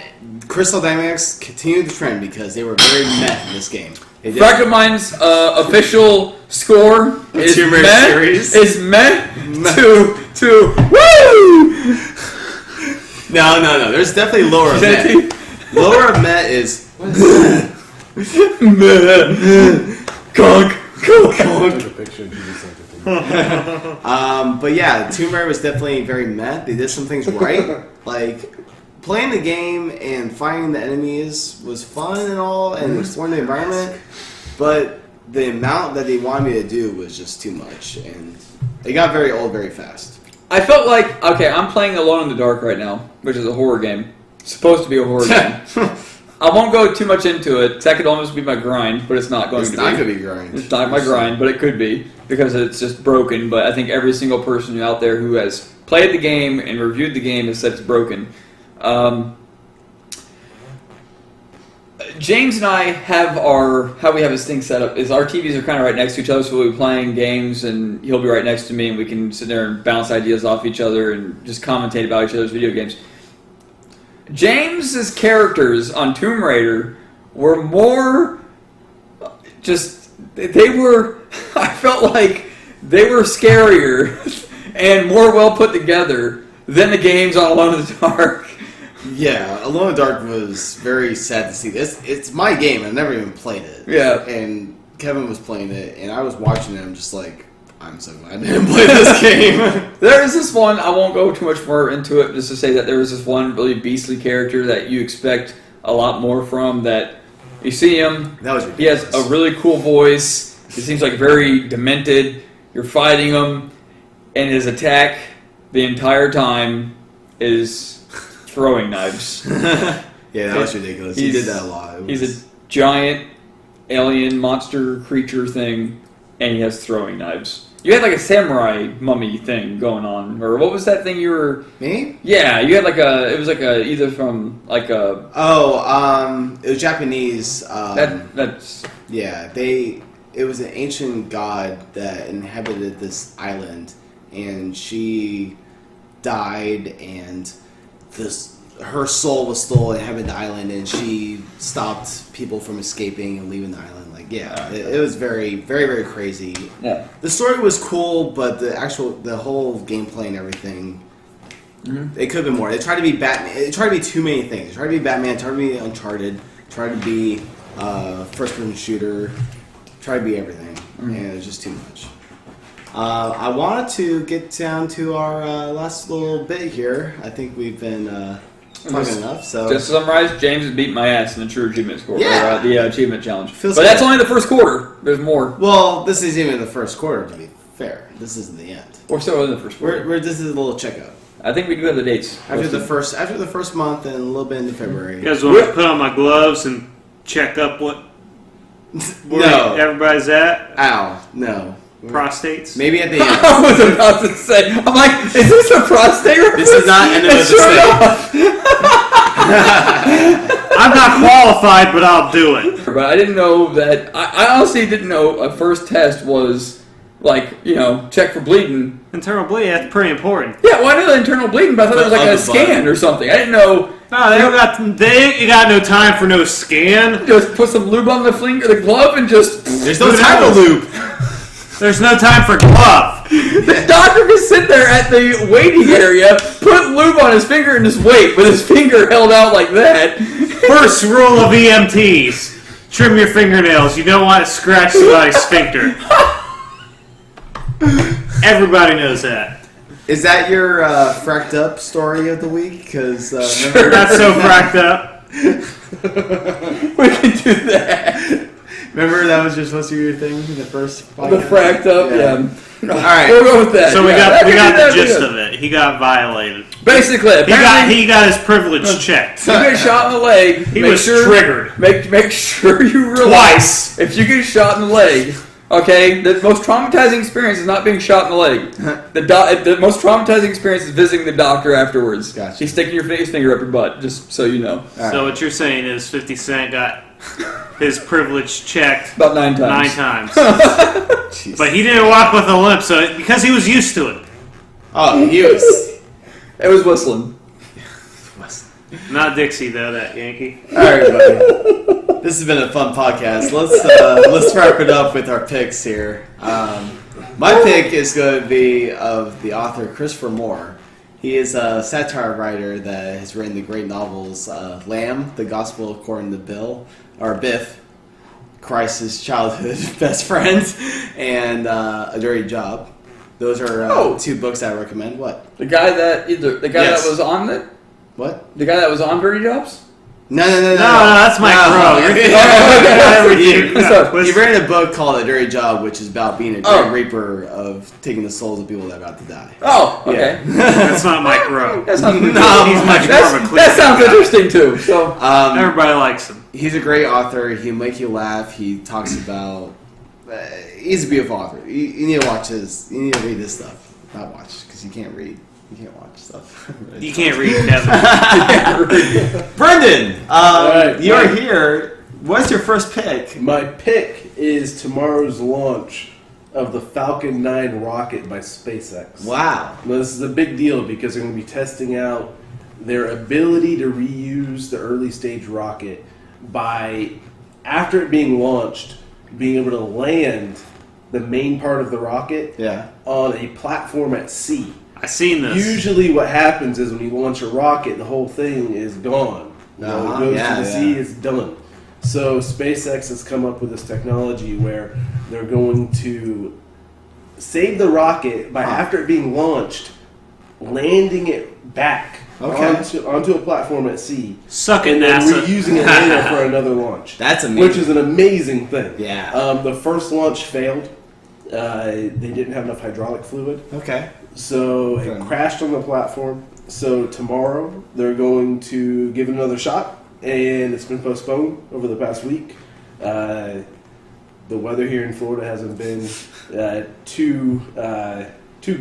Crystal Dynamics continued the trend because they were very meh in this game. Fractal Minds' official score is Tomb Raider meh. series. Is meh to woo. No. There's definitely lower of meh. Lower of meh is Conk. But yeah, Tomb Raider was definitely very meh. They did some things right, like playing the game and finding the enemies was fun and all, and exploring the environment. But the amount that they wanted me to do was just too much, and it got very old very fast. I felt like, okay, I'm playing Alone in the Dark right now, which is a horror game. It's supposed to be a horror game. I won't go too much into it. That could almost be my grind, but it's not going to be. It's not going to be grind. It's not my grind, but it could be, because it's just broken. But I think every single person out there who has played the game and reviewed the game has said it's broken. James and I have how we have this thing set up is our TVs are kind of right next to each other, so we'll be playing games and he'll be right next to me and we can sit there and bounce ideas off each other and just commentate about each other's video games. James's characters on Tomb Raider were more I felt like they were scarier and more well put together than the games on Alone in the Dark. Yeah, Alone in the Dark was very sad to see. It's my game. I've never even played it. Yeah. And Kevin was playing it, and I was watching it. I'm just like, I'm so glad I didn't play this game. There is this one, I won't go too much more into it, just to say that there is this one really beastly character that you expect a lot more from, that you see him, That was he has ridiculous. a really cool voice, he seems like very demented, you're fighting him, and his attack the entire time is throwing knives. Yeah, that was ridiculous. He did that a lot. He's a giant alien monster creature thing, and he has throwing knives. You had like a samurai mummy thing going on, or what was that thing you were? Me? Yeah, you had it was either from like a. It was Japanese. That's. Yeah, it was an ancient god that inhabited this island, and she died, and her soul was still inhabiting the island, and she stopped people from escaping and leaving the island. Like, yeah, it was very, very, very crazy. Yeah. The story was cool, but the whole gameplay and everything, it could have been more. It tried to be Batman. It tried to be too many things. It tried to be Batman. It tried to be Uncharted. Tried to be first-person shooter. Tried to be everything, and it was just too much. I wanted to get down to our last little bit here. I think we've been talking enough. So Just to summarize, James has beat my ass in the True Achievement score. Yeah. Or, the achievement challenge. Feels But that's good. only the first quarter. There's more. well, this is even the first quarter. To be fair, this isn't the end. Or so in the first quarter. This is a little checkup I think we do have the dates. after the first month and a little bit into February. You guys want me to put on my gloves and check up where No. everybody's at? Ow, no. Prostates? Maybe at the end. I was about to say, I'm like, is this a prostate reference? This is not end of the Sure thing. enough. I'm not qualified, but I'll do it. But I didn't know that. I honestly didn't know a first test was like, check for bleeding. Internal bleeding, that's pretty important. Yeah, well, I know the internal bleeding, but I thought it was like Of a the scan butt. or something. I didn't know. No, they got no time for no scan. Just put some lube on the glove, and just. There's no time to loop. There's no time for glove. The doctor can sit there at the waiting area, put lube on his finger, and just wait with his finger held out like that. First rule of EMTs: trim your fingernails. You don't want to scratch somebody's sphincter. Everybody knows that. Is that your fracked up story of the week? Because We're not so fracked up. We can do that. remember that was just supposed to be your thing in the first podcast? The fracked up, yeah. All right. We'll go with that. So we yeah. got the gist of it. He got violated. Basically, apparently, He got his privilege checked. if you get shot in the leg, He make was sure, triggered. Make sure you realize Twice. if you get shot in the leg, okay, the most traumatizing experience is not being shot in the leg. The most traumatizing experience is visiting the doctor afterwards. Gotcha. He's sticking his finger up your butt, just so you know. So what you're saying is 50 Cent got his privilege checked About 9 times. 9 times. Jeez. But he didn't walk with a limp, so because he was used to it. Oh, he was. It was whistling. Not Dixie though, that Yankee. All right, everybody. This has been a fun podcast. Let's wrap it up with our picks here. My pick is going to be of the author Christopher Moore. He is a satire writer that has written the great novels Lamb, The Gospel According to Biff, Christ's childhood best friend, and A Dirty Job. Those are 2 books I recommend. What? The guy that was on it. What? The guy that was on Dirty Jobs. No, that's Mike Rowe. He wrote a book called A Dirty Job, which is about being a great reaper of taking the souls of people that are about to die. Oh, okay. Yeah. That's not Mike Rowe. That sounds he's much more of a clear. That sounds interesting too. So everybody likes him. He's a great author. He'll make you laugh. He talks about. He's a beautiful author. You need to watch his. You need to read his stuff. Not watch, because you can't read. You can't watch stuff. You can't read, Kevin. Brendon, right, you're here. What's your first pick? My pick is tomorrow's launch of the Falcon 9 rocket by SpaceX. Wow. Now, this is a big deal because they're going to be testing out their ability to reuse the early stage rocket by, after it being launched, being able to land the main part of the rocket on a platform at sea. I've seen this. Usually what happens is when you launch a rocket, the whole thing is gone. It goes to the sea, it's done. So SpaceX has come up with this technology where they're going to save the rocket by, after it being launched, landing it back onto a platform at sea. Suck it, and then NASA. reusing it later for another launch. That's amazing. Which is an amazing thing. Yeah. The first launch failed. They didn't have enough hydraulic fluid. Okay. So it crashed on the platform. So tomorrow they're going to give it another shot, and it's been postponed over the past week. The weather here in Florida hasn't been too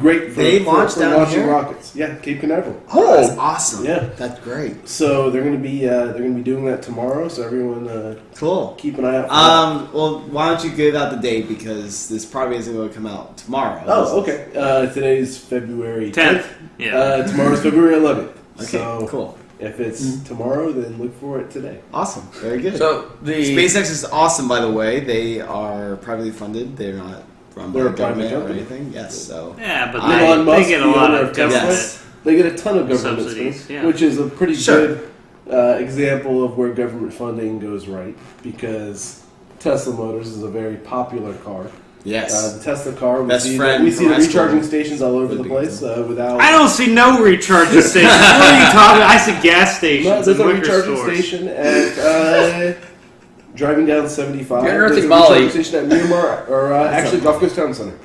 great for, they launched for down launching here? rockets. Yeah, Cape Canaveral. Oh, that's awesome. Yeah, that's great. So they're going to be doing that tomorrow. So everyone, cool. Keep an eye out for that. Well, why don't you give out the date, because this probably isn't going to come out tomorrow. Oh, okay. Today's February 10th. Yeah. Tomorrow's February 11th. Okay, so cool. If it's tomorrow, then look for it today. Awesome. Very good. So SpaceX is awesome, by the way. They are privately funded. They're not run by the government or anything. Yes. So. Yeah, but Elon Musk, they get a the lot owner of of Tesla, government. They get a ton of government Subsidies, funding, yeah. which is a pretty good example of where government funding goes right, because Tesla Motors is a very popular car. Yes. The Tesla car, we Best see friend the from high recharging school. stations all over the place without... I don't see no recharging stations. What are you talking about? I see gas stations There's and a liquor recharging stores. station at... driving down 75. You're There's a unearthing Molly. recharging station at Miramar, or actually Gulf Coast Town Center.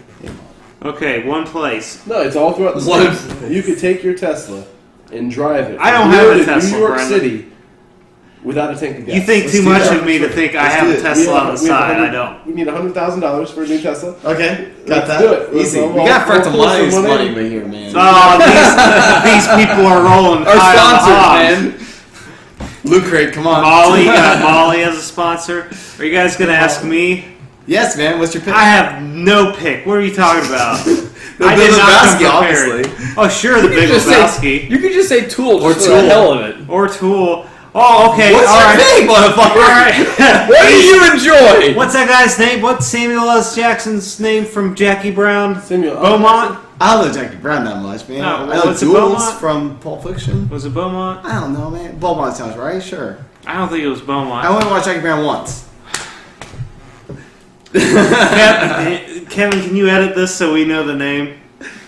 Okay, one place. No, it's all throughout the state. You could take your Tesla and drive it. I don't from have here a to Tesla, New York Brendon. City without a tank of gas. You think Let's too do much that. of me to think I Let's have do a it. Tesla on the side. I don't. We need $100,000 for a new Tesla. Okay. Got Let's that. do it. Easy. We'll- We got we'll Fractal pull some Minds money. money right here, man. Oh, these people are rolling our high on the sponsors, hog. man. Loot Crate, come on. Molly as a sponsor. Are you guys going to ask me? Yes, man. What's your pick? I have no pick. What are you talking about? The I Big did not come Lebowski, prepared. obviously. Oh, sure, the Big Lebowski. You could just say Tool Or just for the Tool. hell of it. Or Tool. Oh, okay. What's all your right. pick, motherfucker? All right. What do you enjoy? What's that guy's name? What's Samuel L. Jackson's name from Jackie Brown? Samuel L. Beaumont? I don't know Jackie Brown that much, man. No, I know what's it, Duels Beaumont? from Pulp Fiction. Was it Beaumont? I don't know, man. Beaumont sounds right. Sure. I don't think it was Beaumont. I only watched Jackie Brown once. Kevin, can you edit this so we know the name?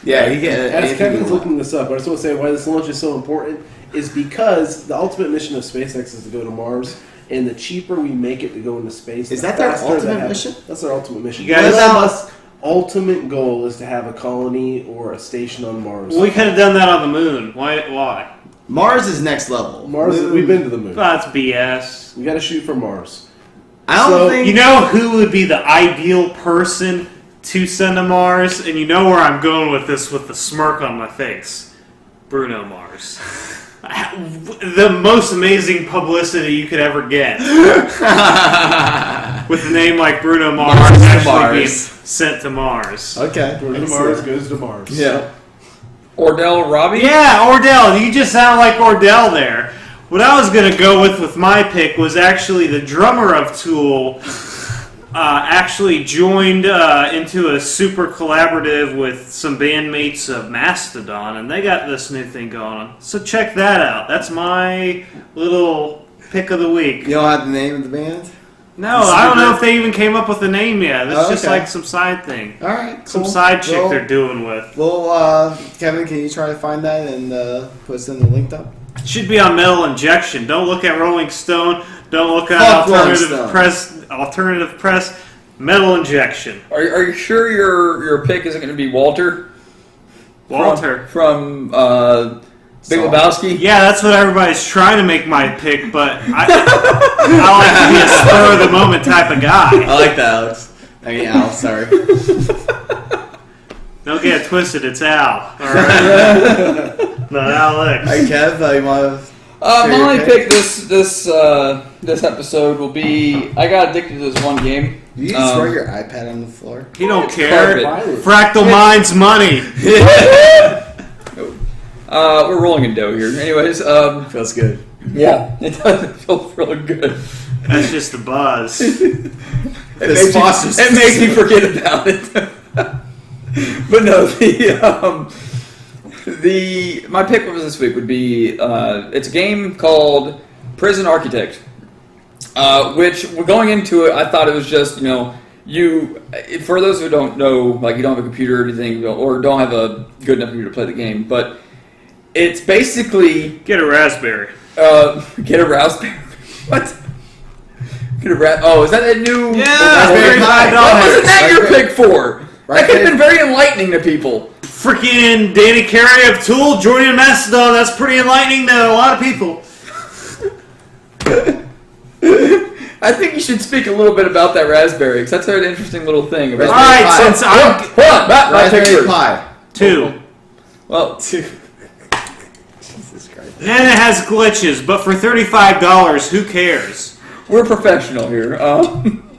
Yeah, you get it. As Kevin's looking this up, I just want to say why this launch is so important is because the ultimate mission of SpaceX is to go to Mars, and the cheaper we make it to go into space, Is the that their faster ultimate that happens. mission? That's their ultimate mission. You guys- Elon Musk's ultimate goal is to have a colony or a station on Mars. We could have done that on the moon. Why? Mars is next level. Mars, Moon. we've been to the moon. That's BS. We got to shoot for Mars. I don't So, think. You know who would be the ideal person to send to Mars? And you know where I'm going with this with the smirk on my face. Bruno Mars. The most amazing publicity you could ever get. With a name like Bruno Mars, Mars to actually Mars. being sent to Mars. Okay. Goes to Excellent. Mars, goes to Mars. Yeah. Ordell Robbie? Yeah, Ordell. You just sound like Ordell there. What I was going to go with my pick was actually the drummer of Tool actually joined into a super collaborative with some bandmates of Mastodon, and they got this new thing going on. So check that out. That's my little pick of the week. You don't have the name of the band? No, I don't know if they even came up with a name yet. It's just like some side thing. All right, cool. Some side chick they're doing with. Well, Kevin, can you try to find that and put us in the link up? It should be on Metal Injection. Don't look at Rolling Stone. Don't look at Alternative Press. Metal Injection. Are you sure your pick isn't going to be Walter? Walter from Big Lebowski? Yeah, that's what everybody's trying to make my pick, but I like to be a spur of the moment type of guy. I like that, Alex. I mean, Al, sorry. Don't get it twisted, it's Al. Alright? Not Alex. Hey, Kev, you want to... my only pick this episode will be, I got addicted to this one game. You just throw your iPad on the floor? He don't care. Carpet. Fractal Minds money. We're rolling in dough here. Anyways, Feels good. yeah, it does feel real good. That's just the buzz. It makes me forget about it. But no, my pick for this week would be it's a game called Prison Architect, which going into it, I thought it was just for those who don't know, like you don't have a computer or anything, or don't have a good enough computer to play the game, but it's basically Get a raspberry. Get a raspberry. What? Oh, is that a new? Yeah, Raspberry Pi. What wasn't that your pick for? That could have been very enlightening to people. Freaking Danny Carey of Tool joining Mastodon. That's pretty enlightening to a lot of people. I think you should speak a little bit about that raspberry, because that's an interesting little thing. All right, since I'm... Hold on, my pick Raspberry first. Pi. 2. Well, 2. Jesus Christ. And it has glitches, but for $35, who cares? we're professional here.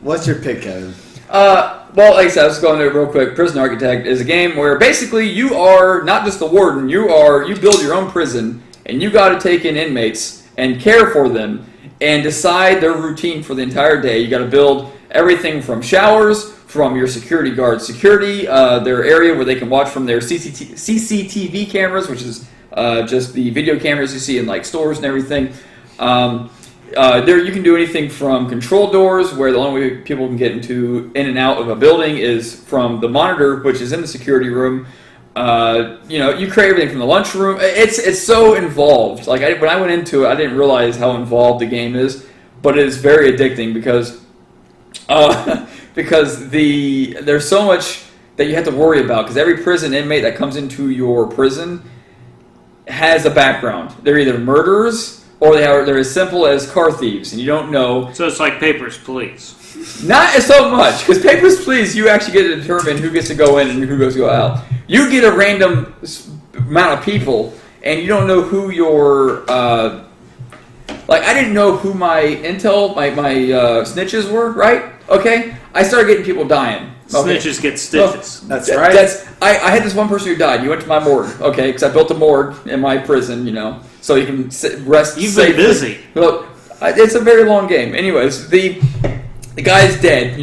What's your pick, Kevin? Well, like I said, I'll just go into it real quick. Prison Architect is a game where basically you are not just the warden, you build your own prison, and you got to take in inmates and care for them and decide their routine for the entire day. You got to build everything from showers, from your security guards' security, their area where they can watch from their CCTV cameras, which is just the video cameras you see in like stores and everything. There you can do anything from control doors, where the only way people can get in and out of a building is from the monitor, which is in the security room. You create everything from the lunchroom. It's so involved. Like when I went into it, I didn't realize how involved the game is, but it is very addicting because there's so much that you have to worry about. Because every prison inmate that comes into your prison has a background. They're either murderers or they're as simple as car thieves, and you don't know. So it's like Papers, Please. Not so much, because Papers, Please, you actually get to determine who gets to go in and who goes to go out. You get a random amount of people, and you don't know who your I didn't know who my intel, my snitches were, right? Okay, I started getting people dying. Okay. Snitches get stitches. Well, that's right. I had this one person who died. You went to my morgue, okay? Because I built a morgue in my prison, so you can rest. You've safely. been busy. Look, it's a very long game. Anyways, the guy's dead,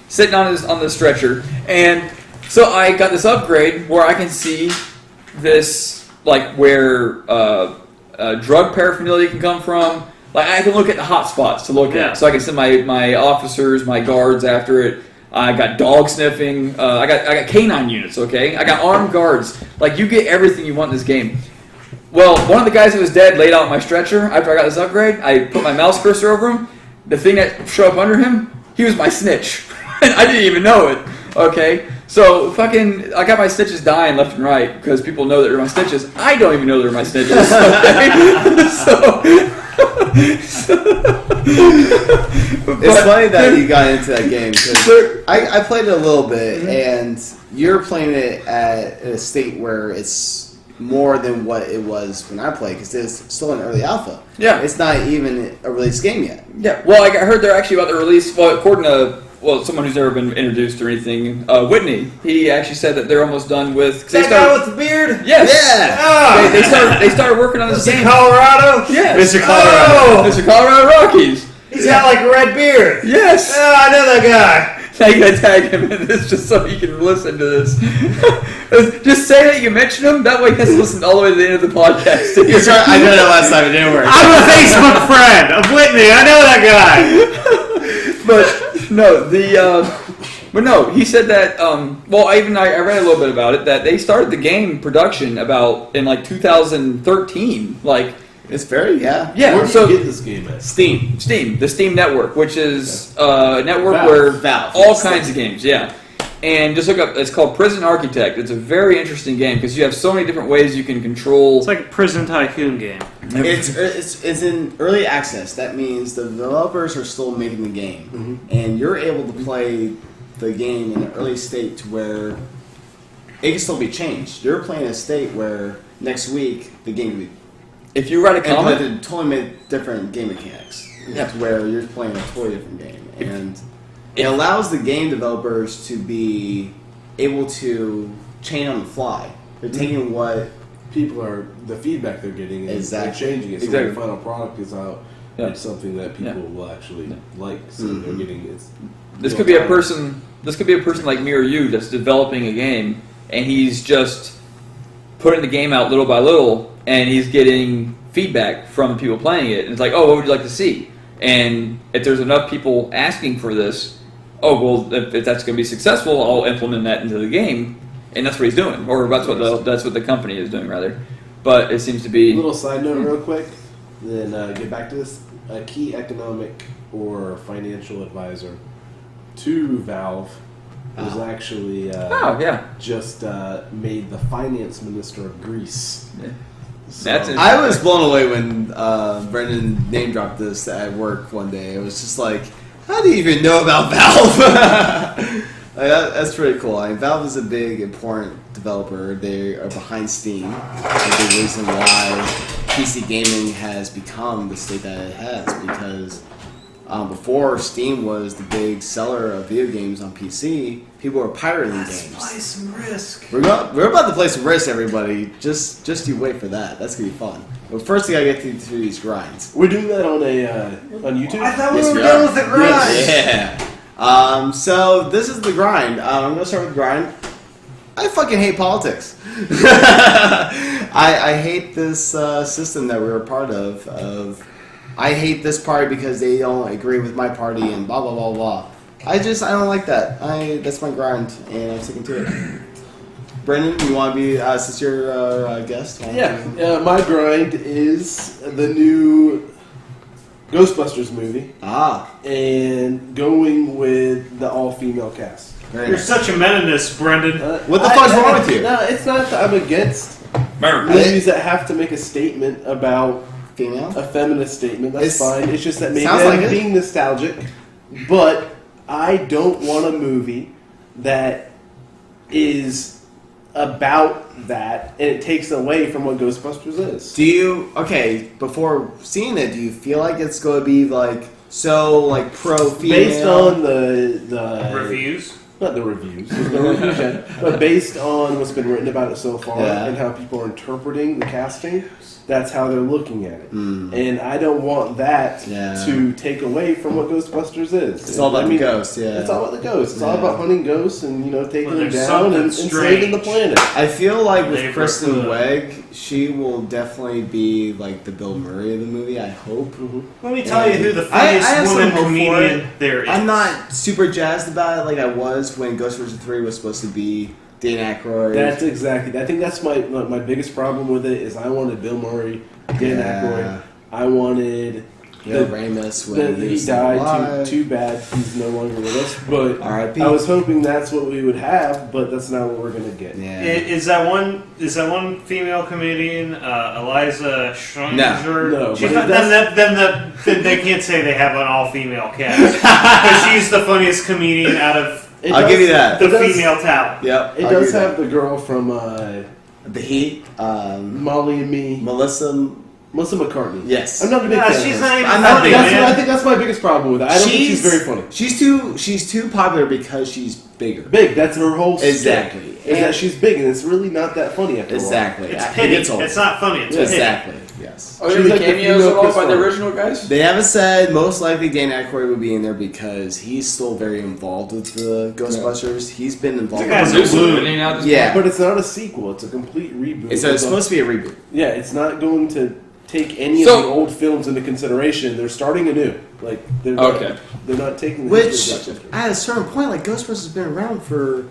sitting on the stretcher, and so I got this upgrade where I can see this, like where drug paraphernalia can come from. Like I can look at the hot spots to look at, so I can send my officers, my guards after it. I got dog sniffing. I got canine units. Okay, I got armed guards. Like you get everything you want in this game. Well, one of the guys who was dead laid out on my stretcher after I got this upgrade. I put my mouse cursor over him. The thing that showed up under him, he was my snitch, and I didn't even know it. Okay, so I got my snitches dying left and right because people know that they're my snitches. I don't even know they're my snitches. Okay? It's funny that you got into that game because I played it a little bit, and you're playing it at a state where it's more than what it was when I played because it's still in early alpha. Yeah, it's not even a released game yet. Yeah, well, I heard they're actually about to release. Well, according to someone who's never been introduced or anything, Whitney, he actually said that they're almost done with... That guy with the beard? Yes! Yeah! They started working on this game. Mr. Colorado? Yes! Mr. Colorado! Mr. Colorado Rockies! He's got like a red beard! Yes! Oh, I know that guy! Now you gotta tag him in this just so you can listen to this. Just say that you mention him, that way he has to listen all the way to the end of the podcast. I know that last time, it didn't work. I'm a Facebook friend of Whitney, I know that guy! But no, he said that, I read a little bit about it, that they started the game production in like 2013, like... It's very, yeah. Yeah, Where do you get this game at? Steam. The Steam Network, which is a network where Valve. all kinds of games, yeah. And just look up, it's called Prison Architect. It's a very interesting game because you have so many different ways you can control. It's like a prison tycoon game. It's in early access. That means the developers are still making the game. And you're able to play the game in an early state to where it can still be changed. You're playing a state where next week the game will be... If you write a comment... And totally different game mechanics. Yeah. To where you're playing a totally different game. And it allows the game developers to be able to change on the fly. They're taking what... The feedback they're getting and they're changing it. So when the final product is out, it's something that people will actually like. So they're getting it. This could be a person like me or you that's developing a game, and he's just putting the game out little by little, and he's getting feedback from the people playing it. And it's like, oh, what would you like to see? And if there's enough people asking for this, if that's going to be successful, I'll implement that into the game. And that's what he's doing, or that's what the company is doing, rather. But it seems to be... A little side note real quick, then get back to this. A key economic or financial advisor to Valve was actually just made the finance minister of Greece. Yeah. So, I was blown away when Brendon name dropped this at work one day. It was just like, how do you even know about Valve? That's pretty cool. I mean, Valve is a big, important developer. They are behind Steam. The big reason why PC gaming has become the state that it has, because before Steam was the big seller of video games on PC, people were pirating games. Let's play some Risk. We're about to play some Risk, everybody. Just you wait for that. That's gonna be fun. But first, we gotta get through these grinds. we're doing that on YouTube. I thought we Yes, were we done are. with the grind. Yeah. So this is the grind. I'm gonna start with the grind. I fucking hate politics. I hate this system that we're a part of. I hate this party because they don't agree with my party and blah blah blah blah. I don't like that. That's my grind, and I'm sticking to it. Brendon, you want to be since you're a guest? My grind is the new Ghostbusters movie. And going with the all-female cast. Very You're nice. such a meninist, Brendon. What the fuck's wrong with you? No, it's not that I'm against movies that have to make a statement about Female? a feminist statement. That's fine. It's just that maybe Sounds I'm like it. being nostalgic, but I don't want a movie that is about that and it takes away from what Ghostbusters is. Before seeing it, do you feel like it's going to be pro-female? Based on the Reviews? Not the reviews, there's no reviews yet, but based on what's been written about it so far and how people are interpreting the casting, that's how they're looking at it. And I don't want that to take away from what Ghostbusters is. It's all about the ghosts, It's all about the ghosts. It's all about hunting ghosts and taking them there's down and something saving the strange. planet. I feel like with Neighborhood. Kristen Wiig, she will definitely be like the Bill Murray of the movie, I hope. Let me tell you who the I have funniest some woman hope for comedian it. there is. I'm not super jazzed about it like I was when Ghostbusters 3 was supposed to be Dan Aykroyd. That's exactly. I think that's my biggest problem with it is I wanted Bill Murray, Dan Aykroyd. I wanted Ramis when he died. Too bad he's no longer with us. But R.I.P. I was hoping that's what we would have, but that's not what we're gonna get. Yeah. Is that one female comedian, Eliza Schlesinger? No, She's but not, then they can't say they have an all-female cast because she's the funniest comedian out of I'll give you that. the female talent. Yep. It I'll does give you have the girl from that. The Heat. Molly and Me. Melissa Melissa McCartney. Yes. I'm not a big fan. She's of not her. even I'm not funny, big- man. I think that's my biggest problem with it. I don't think she's very funny. She's too popular because she's bigger. Big. That's her whole Exactly. stick, is that she's big, and it's really not that funny after Exactly. It's It pity. gets old. It's not funny. It's pity. Exactly. Yes. Are there She's any like the cameos female at all Chris by the Farley. original guys? They haven't said. Most likely Dan Aykroyd will be in there because he's still very involved with the Ghostbusters. He's been involved. That guy's with a loon. Yeah. But it's not a sequel. It's a complete reboot. It's supposed to be a reboot. Yeah, it's not going to take any of So- the old films into consideration. They're starting anew. Like they're Okay. they're not taking the Which, history of Black History. at a certain point, like Ghostbusters has been around for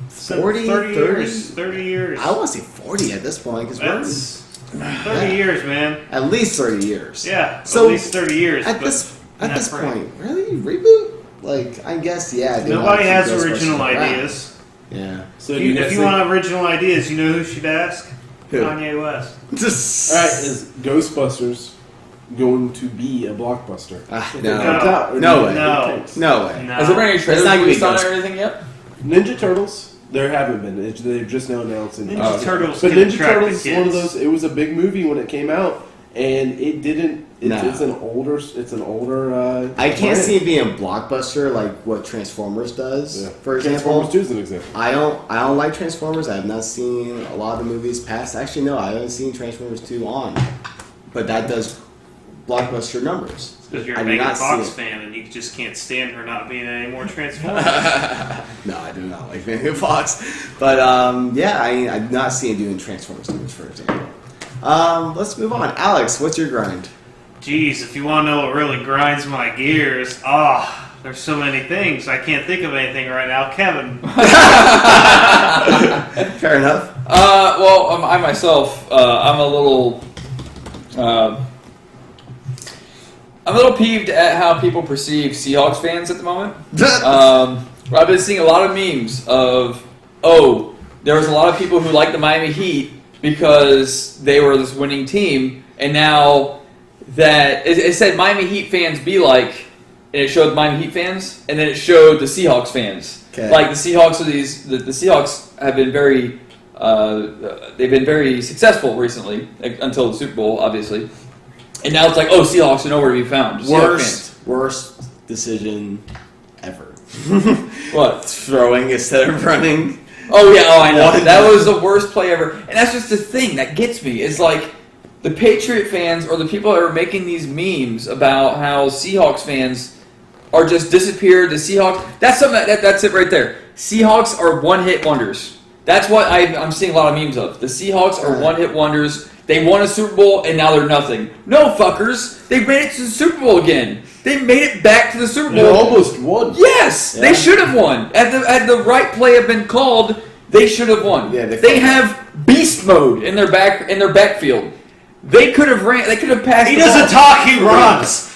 40, 30 30 years. 30 years. I want to say 40 at this point because That's we're 30 years, man. at least 30 years. Yeah, So, at least 30 years. At but this in that frame. point, really reboot? Like, I guess yeah. they Nobody want to keep has Ghostbusters original around. ideas. Yeah. So If you want original ideas, you know who should ask? Who? Kanye West. all right, is Ghostbusters going to be a blockbuster? No. No. way. No. No way. No. Has there been any It's trailers not gonna be released on it Ghost- or anything yet? Ninja Turtles. There haven't been. They've just now announced it. Ninja Turtles But can Ninja attract Turtles the is one of kids. those. It was a big movie when it came out, and it didn't. It's an older. It's an older. I can't brand. see it being a blockbuster like what Transformers does. Yeah. For example, Transformers 2 is an example. I don't like Transformers. I have not seen a lot of the movies past. Actually, no, I haven't seen Transformers 2 on. But that does blockbuster numbers. Because you're I a do Megan not see Fox it. fan and you just can't stand her not being in any more Transformers. No, I do not like Megan Fox. But yeah, I'm not seeing doing Transformers 2, for example. Let's move on. Alex, what's your grind? Jeez, if you want to know what really grinds my gears, there's so many things. I can't think of anything right now. Kevin. Fair enough. Well, I myself, I'm a little peeved at how people perceive Seahawks fans at the moment. I've been seeing a lot of memes of, there was a lot of people who liked the Miami Heat because they were this winning team, and now that it said Miami Heat fans be like, and it showed Miami Heat fans, and then it showed the Seahawks fans. Okay. Like the Seahawks are the Seahawks have been very they've been very successful recently until the Super Bowl, obviously. And now it's like, Seahawks are nowhere to be found. Just Seahawks Worst decision ever. fans. What? Throwing instead of running. I know. That was the worst play ever. And that's just the thing that gets me. It's like the Patriot fans or the people that are making these memes about how Seahawks fans are just disappeared. The Seahawks. That's something. That's it right there. Seahawks are one-hit wonders. That's what I'm seeing a lot of memes of. The Seahawks are one-hit wonders. They won a Super Bowl and now they're nothing. No, fuckers. They made it to the Super Bowl again. They made it back to the Super Bowl. They almost won. Yes, they should have won. Had the right play have been called, they should have won. Yeah, they have beast mode in their backfield. They could have ran. They could have passed. He the doesn't ball. talk, he runs.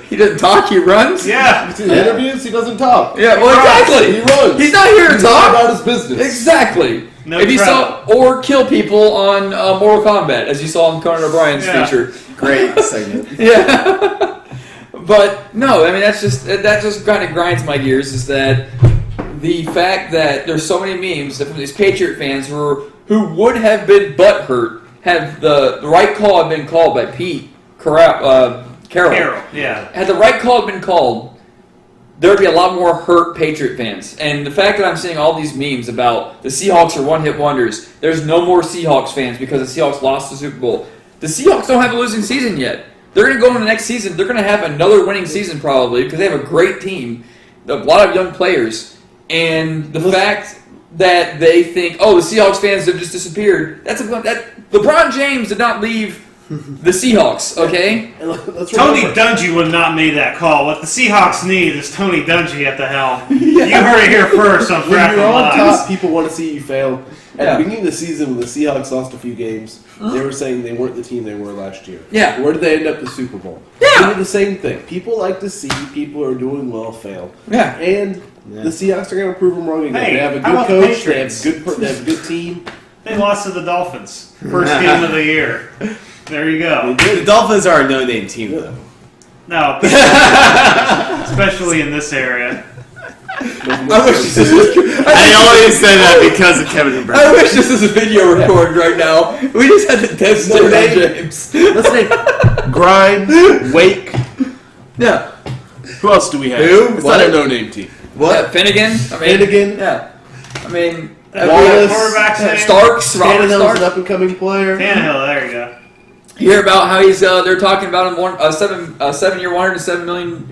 He doesn't talk. He runs. Yeah. You see the interviews, he doesn't talk. Yeah. Well, exactly. He runs. He's not here to He's talk. not about his business. Exactly. No if you trouble. saw or kill people on Mortal Kombat, as you saw in Conan O'Brien's feature. Great segment. Yeah. But no, I mean that just kind of grinds my gears. Is that the fact that there's so many memes that from these Patriot fans who would have been butthurt had the right call had been called by Pete Carroll. Yeah. Had the right call been called, there would be a lot more hurt Patriot fans. And the fact that I'm seeing all these memes about the Seahawks are one-hit wonders, there's no more Seahawks fans because the Seahawks lost the Super Bowl. The Seahawks don't have a losing season yet. They're going to go into the next season. They're going to have another winning season probably because they have a great team, a lot of young players. And the fact that they think, the Seahawks fans have just disappeared, LeBron James did not leave the Seahawks, okay? Tony Dungy would not made that call. What the Seahawks need is Tony Dungy at the helm. You heard it here first on When you're Fractal on Minds. top, people want to see you fail. At Yeah. the beginning of the season, when the Seahawks lost a few games, they were saying they weren't the team they were last year. Yeah. Where did they end up? The Super Bowl. Yeah. They did the same thing. People like to see people who are doing well fail. Yeah. And the Seahawks are going to prove them wrong again. Hey, they have a how good about the coach. They have Patriots? they have a good team. They lost to the Dolphins. First game of the year. There you go. The Dolphins are a no-name team, though. No. Especially in this area. I wish this was. I only said that because of Kevin and I Brendon. wish this was a video recording right now. We just had to test No it, name. James. Let's name Grimes, Wake. Yeah. Who else do we have? Who? It's What? not a no-name team. What? Finnegan? Finnegan. Yeah. I mean, Wallace. Quarterback's name? Starks, Robert Tannehill's an Starks. up-and-coming player. Tannehill, there you go. You hear about how he's? They're talking about him a 7-year, $107 million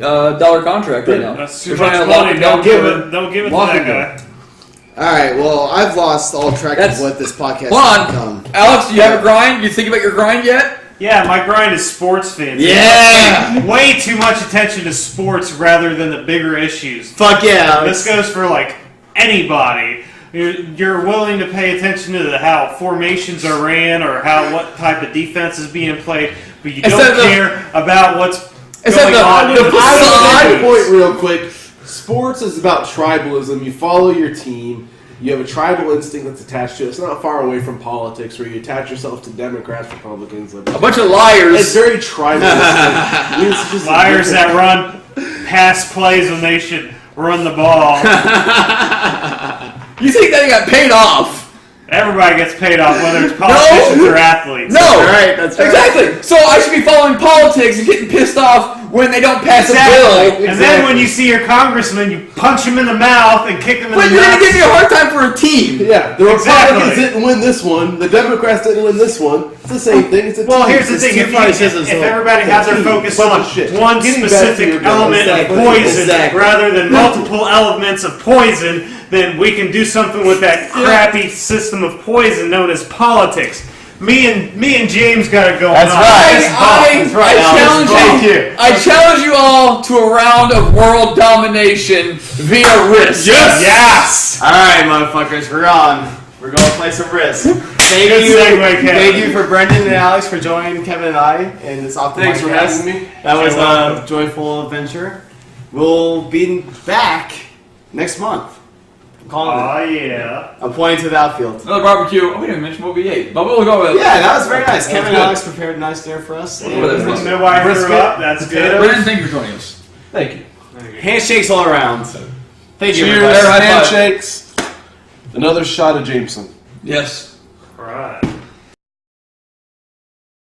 contract right now. That's They're too much trying to lock money. him down Don't give for- it. Don't give it to lock that him guy. Alright, well, I've lost all track That's- of what this podcast Hold has on, become. Alex. Do you have a grind? You think about your grind yet? Yeah, my grind is sports fans. Yeah! Way too much attention to sports rather than the bigger issues. Fuck yeah! This goes for like anybody. You're willing to pay attention to how formations are ran or what type of defense is being played, but you Instead don't of- care about what's Instead going of on. the in facade- I the would make a point real quick. Sports is about tribalism. You follow your team. You have a tribal instinct that's attached to it. It's not far away from politics where you attach yourself to Democrats, Republicans, A Liberals. bunch of liars. It's very tribalistic. It's just a liars that different- run pass plays when they should run the ball. You think that he got paid off? Everybody gets paid off, whether it's politicians or athletes. No. Right, that's right. Exactly. So I should be following politics and getting pissed off when they don't pass a Exactly. bill. And then when you see your congressman, you punch him in the mouth and kick him in But the you're nuts. gonna give me a hard time for a team. Yeah, the Exactly. Republicans didn't win this one. The Democrats didn't win this one. It's the same thing. It's a Well, team. here's the It's thing: two if, fascisms, if so everybody it's a had their team. focus Bunch on of shit. one Getting back to specific your element exactly. of poison Exactly. rather than multiple elements of poison, then we can do something with that crappy system of poison known as politics. Me and James got it going That's on. right. I challenge Thank you. you. I challenge you all to a round of world domination via risk. Yes! Alright, motherfuckers, we're on. We're going to play some Risk. Thank Good you, segue, Kevin. thank you for Brendon and Alex for joining Kevin and I in this off the Thanks for podcast. having me. That was You're welcome. a joyful adventure. We'll be back next month. I'm calling it. Oh yeah. I'm pointing to the outfield. Another barbecue. Oh, we didn't mention what we ate, but we'll go with it. Yeah, that was very nice. Kevin and good. Alex prepared a nice dinner for us. And Well, that's Nobody Brisket, threw up. That's good. Brandon, thank you for joining us. Thank you. handshakes all around. Thank you. Cheers, everybody. High five. handshakes. Another shot of Jameson. Yes. Right.